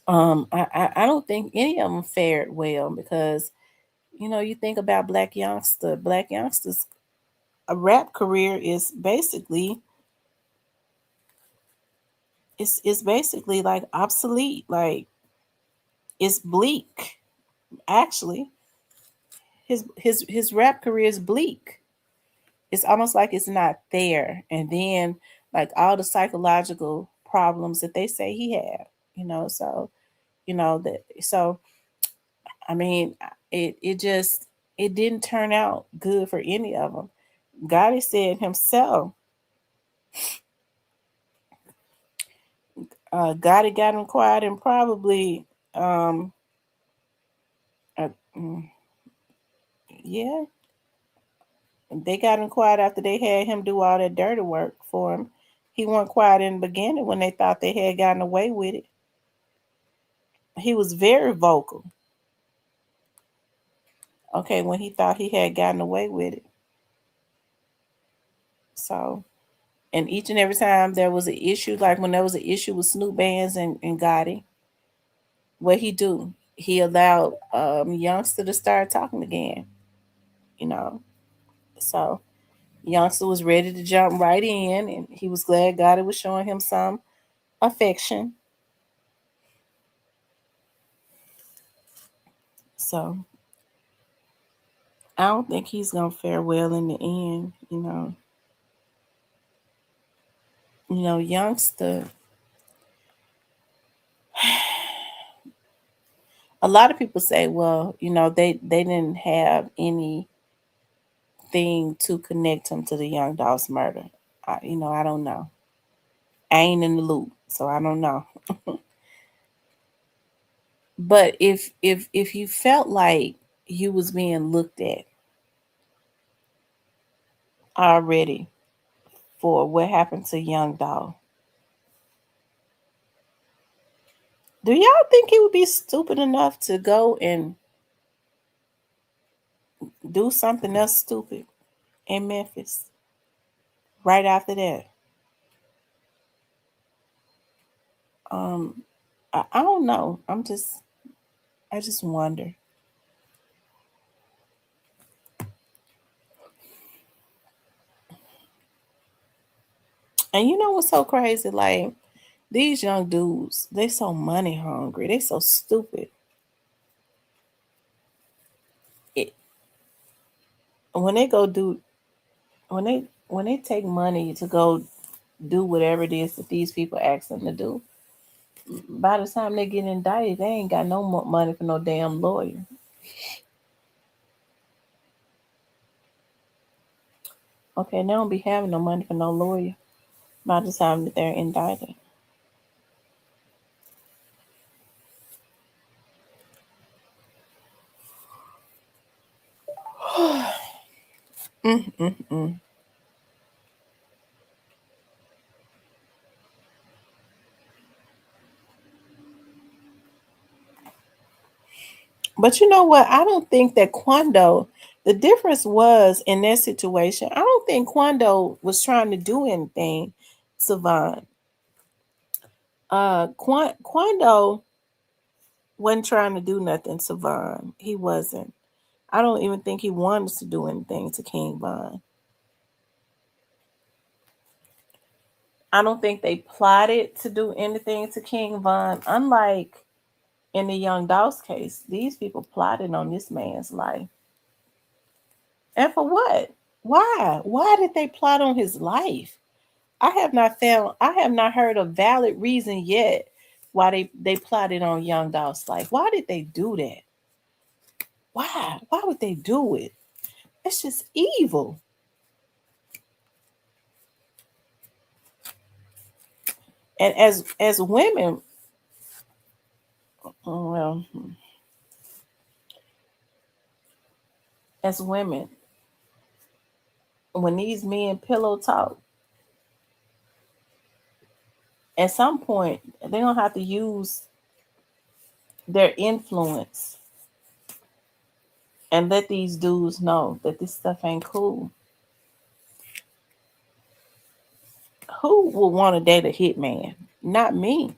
I don't think any of them fared well, because you think about Black youngsters, a rap career is basically, it's basically like obsolete, like it's bleak. Actually, his rap career is bleak. It's almost like it's not there. And then, like, all the psychological problems that they say he had, so that, so I mean, it just, it didn't turn out good for any of them. Gotti said himself, Gotti got him quiet, and probably, um, uh, mm, yeah, they got him quiet after they had him do all that dirty work for him. He wasn't quiet in the beginning when they thought they had gotten away with it. He was very vocal. Okay, when he thought he had gotten away with it. So, and each and every time there was an issue, like when there was an issue with Snoop Bands and Gotti, what he do? He allowed youngster to start talking again. You know, so youngster was ready to jump right in, and he was glad Gotti was showing him some affection. So I don't think he's gonna fare well in the end. Youngster. A lot of people say, well, they didn't have anything to connect him to the Young Dolph's murder. I don't know. I ain't in the loop, so I don't know. But if you felt like you was being looked at already for what happened to Young Dolph, do y'all think he would be stupid enough to go and do something else stupid in Memphis right after that? Um, I don't know. I just wonder. And you know what's so crazy? Like, these young dudes, they so money hungry. They so stupid. It, when they go do when they take money to go do whatever it is that these people ask them to do, by the time they get indicted, they ain't got no more money for no damn lawyer. Okay, they don't be having no money for no lawyer by the time that they're indicted. Mm, mm, mm. But you know what? I don't think that Quando, the difference was in that situation, I don't think Quando was trying to do anything, Savon. Quando wasn't trying to do nothing to Vaughn. He wasn't. I don't even think he wanted to do anything to King Vaughn. I don't think they plotted to do anything to King Vaughn. Unlike in the Young Dolph's case, these people plotted on this man's life. And for what? Why? Why did they plot on his life? I have not heard a valid reason yet why they plotted on Young Dolph's life. Why did they do that? Why? Why would they do it? It's just evil. And as women, well, as women, when these men pillow talk, at some point they're gonna have to use their influence and let these dudes know that this stuff ain't cool. Who would want to date a hitman? Not me.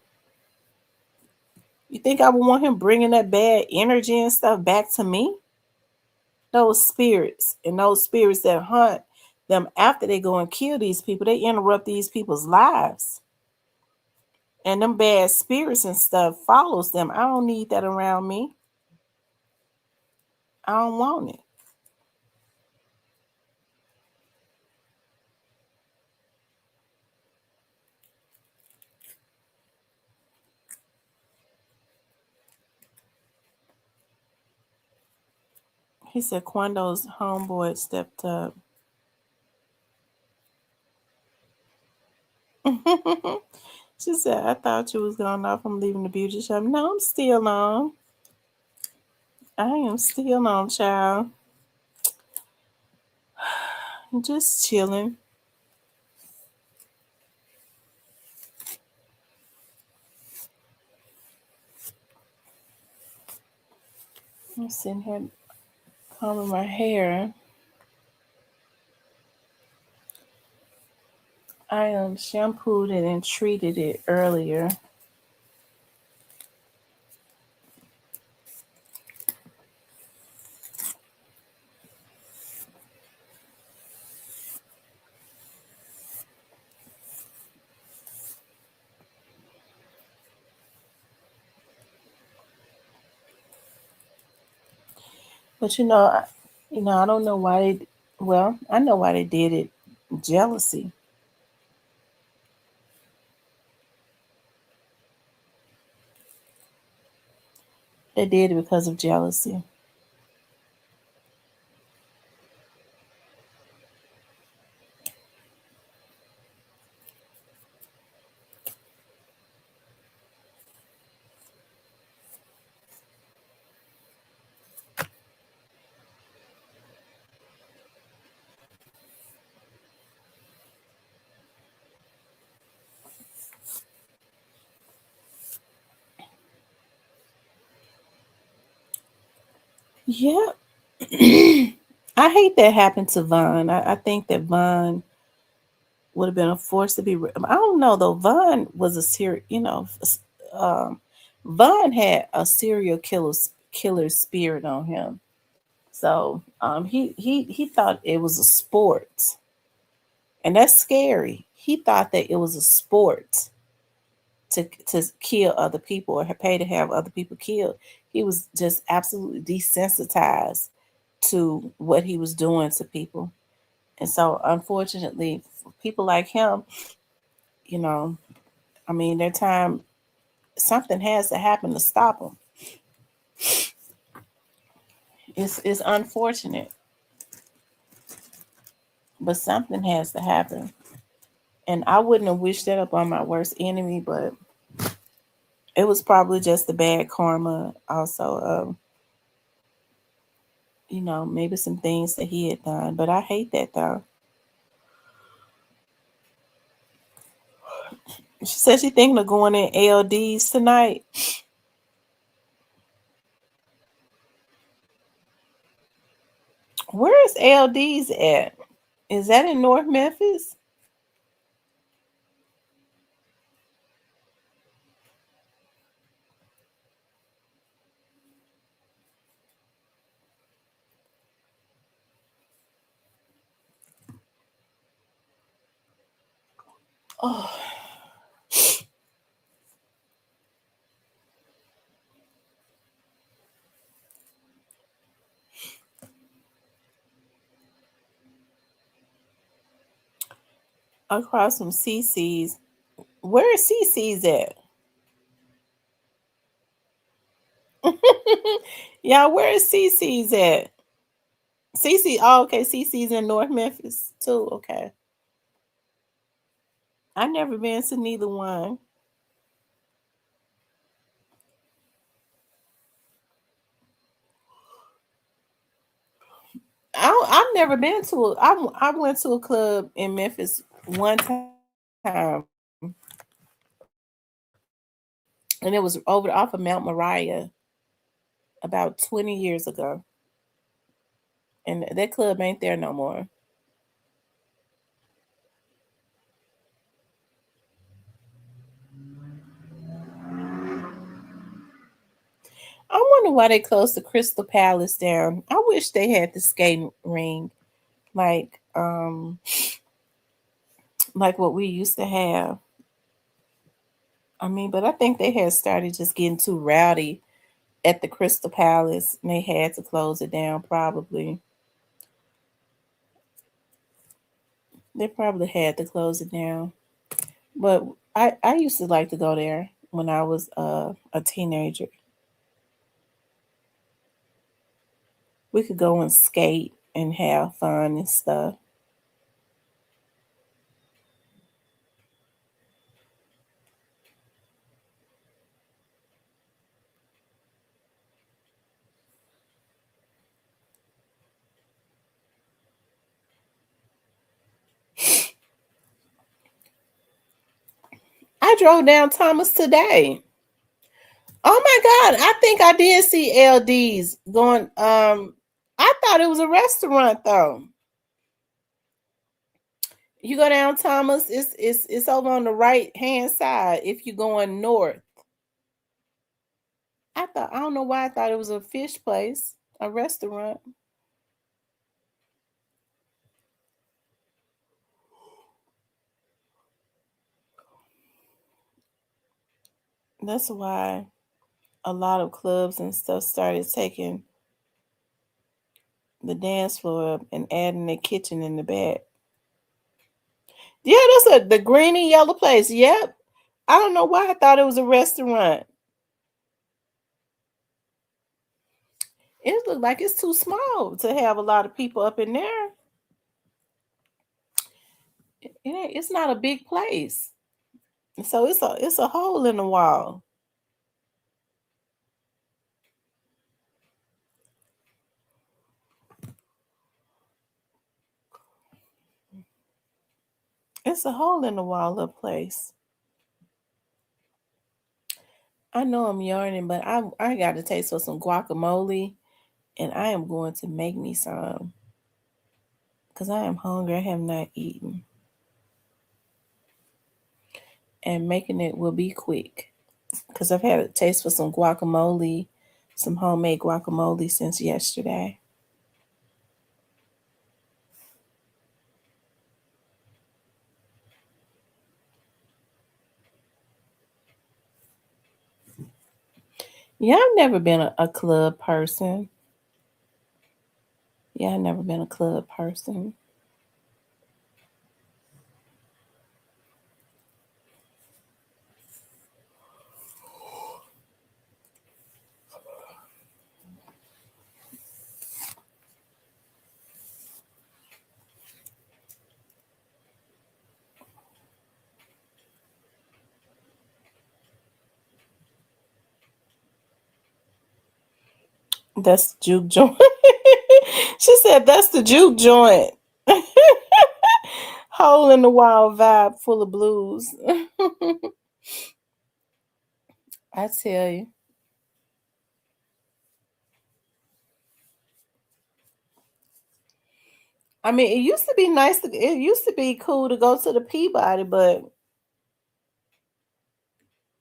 You think I would want him bringing that bad energy and stuff back to me? Those spirits and those spirits that hunt them after they go and kill these people, they interrupt these people's lives. And them bad spirits and stuff follows them. I don't need that around me. I don't want it. He said Quando's homeboy stepped up. She said, I thought you was going off. I'm leaving the beauty shop. No, I'm still on. I am still on, child. Just chilling. I'm sitting here combing my hair. I shampooed it and treated it earlier. But I don't know why they. Well, I know why they did it. Jealousy. They did it because of jealousy. Yeah. I hate that happened to Vaughn. I think that Vaughn would have been a force to be. I don't know though. Vaughn was a serial. Um, Vaughn had a serial killer spirit on him. So he thought it was a sport, and that's scary. He thought that it was a sport to kill other people or pay to have other people killed. He was just absolutely desensitized to what he was doing to people. And so, unfortunately, for people like him, you know, I mean, their time, something has to happen to stop them. It's unfortunate, but something has to happen. And I wouldn't have wished that up on my worst enemy, but it was probably just the bad karma. Also, maybe some things that he had done. But I hate that though. She said she thinking of going in LDs tonight. Where is LDs at? Is that in North Memphis? Oh, across from CC's. Where is CC's at? Yeah, where is CC's at? CC. Oh, okay. CC's in North Memphis too. Okay. I never been to neither one. I've never been to a. I went to a club in Memphis one time, and it was over off of Mount Moriah about 20 years ago, and that club ain't there no more. I wonder why they closed the Crystal Palace down. I wish they had the skating ring like like what we used to have. I mean, but I think they had started just getting too rowdy at the Crystal Palace, and they had to close it down. Probably they probably had to close it down. But I used to like to go there when I was a teenager. We could go and skate and have fun and stuff. I drove down Thomas today. Oh my God, I think I did see LDs going. I thought it was a restaurant though. You go down Thomas, it's over on the right hand side if you're going north. I don't know why I thought it was a fish place, a restaurant. That's why a lot of clubs and stuff started taking the dance floor up and adding the kitchen in the back. Yeah, that's the green and yellow place. Yep. I don't know why I thought it was a restaurant. It looked like it's too small to have a lot of people up in there. It's not a big place, so it's a hole in the wall. It's a hole in the wall of place. I know I'm yarning, but I got to taste for some guacamole, and I am going to make me some because I am hungry. I have not eaten, and making it will be quick because I've had a taste for some guacamole, some homemade guacamole since yesterday. Yeah, I've never been a club person. Yeah, I've never been a club person. That's the juke joint. She said that's the juke joint. Hole in the wall vibe full of blues. I tell you. I mean, it used to be nice to it used to be cool to go to the Peabody, but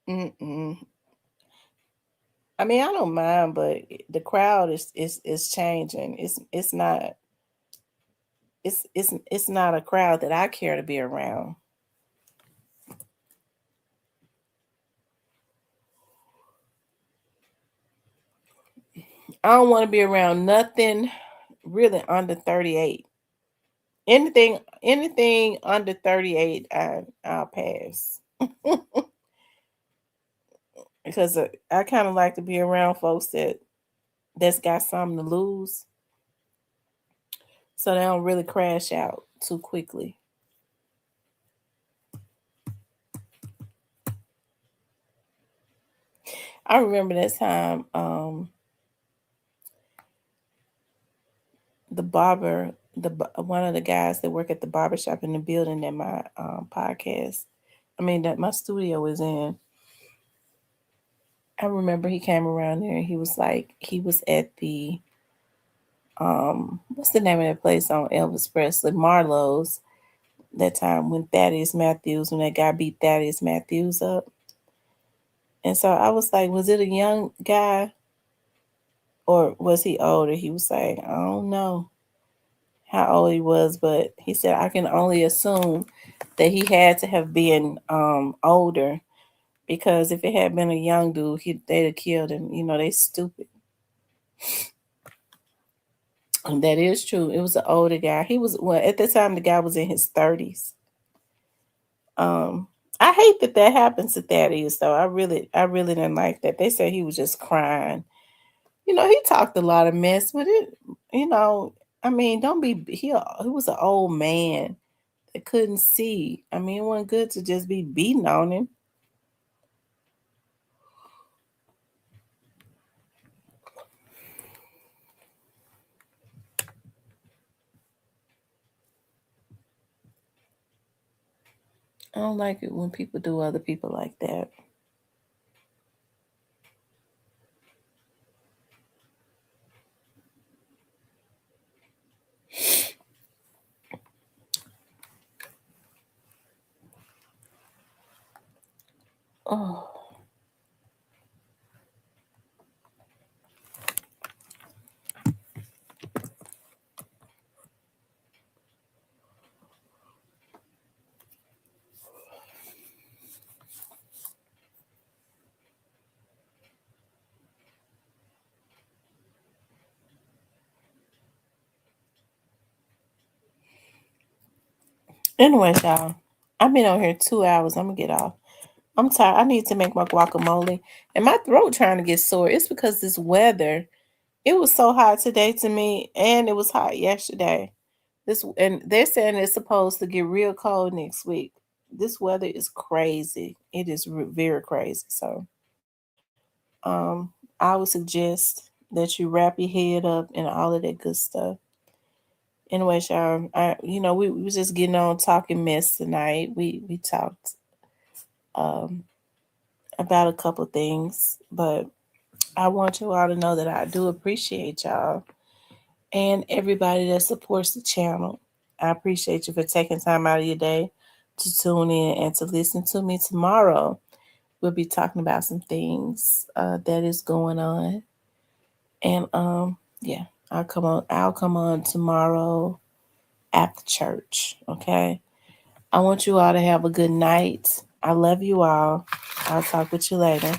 mm-mm. I mean, I don't mind, but the crowd is changing. It's not it's not a crowd that I care to be around. I don't want to be around nothing really under 38. Anything under 38, I'll pass because I kind of like to be around folks that's got something to lose, so they don't really crash out too quickly. I remember that time the barber, one of the guys that work at the barber shop in the building that my podcast, I mean that my studio is in. I remember he came around there and he was like, he was at the what's the name of that place on Elvis Presley, Marlowe's, that time when Thaddeus Matthews, when that guy beat Thaddeus Matthews up. And so I was like, was it a young guy or was he older? He was like, I don't know how old he was, but he said I can only assume that he had to have been older, because if it had been a young dude, they'd have killed him. You know, they stupid. And that is true. It was an older guy. He was, well, at the time the guy was in his 30s. Um, I hate that that happens to Thaddeus though. I really didn't like that. They said he was just crying. You know, he talked a lot of mess, but it, you know, I mean, don't be he was an old man that couldn't see. I mean, it wasn't good to just be beating on him. I don't like it when people do other people like that. Oh, anyway, y'all, I've been on here 2 hours. I'm gonna get off. I'm tired. I need to make my guacamole, and my throat trying to get sore. It's because this weather. It was so hot today to me, and it was hot yesterday. This, and they're saying it's supposed to get real cold next week. This weather is crazy. It is very crazy. So, I would suggest that you wrap your head up and all of that good stuff. Anyway, y'all, we was just getting on talking mess tonight. We talked um about a couple things, but I want you all to know that I do appreciate y'all and everybody that supports the channel. I appreciate you for taking time out of your day to tune in and to listen to me. Tomorrow we'll be talking about some things that is going on, and yeah, I'll come on tomorrow after church. Okay. I want you all to have a good night. I love you all. I'll talk with you later.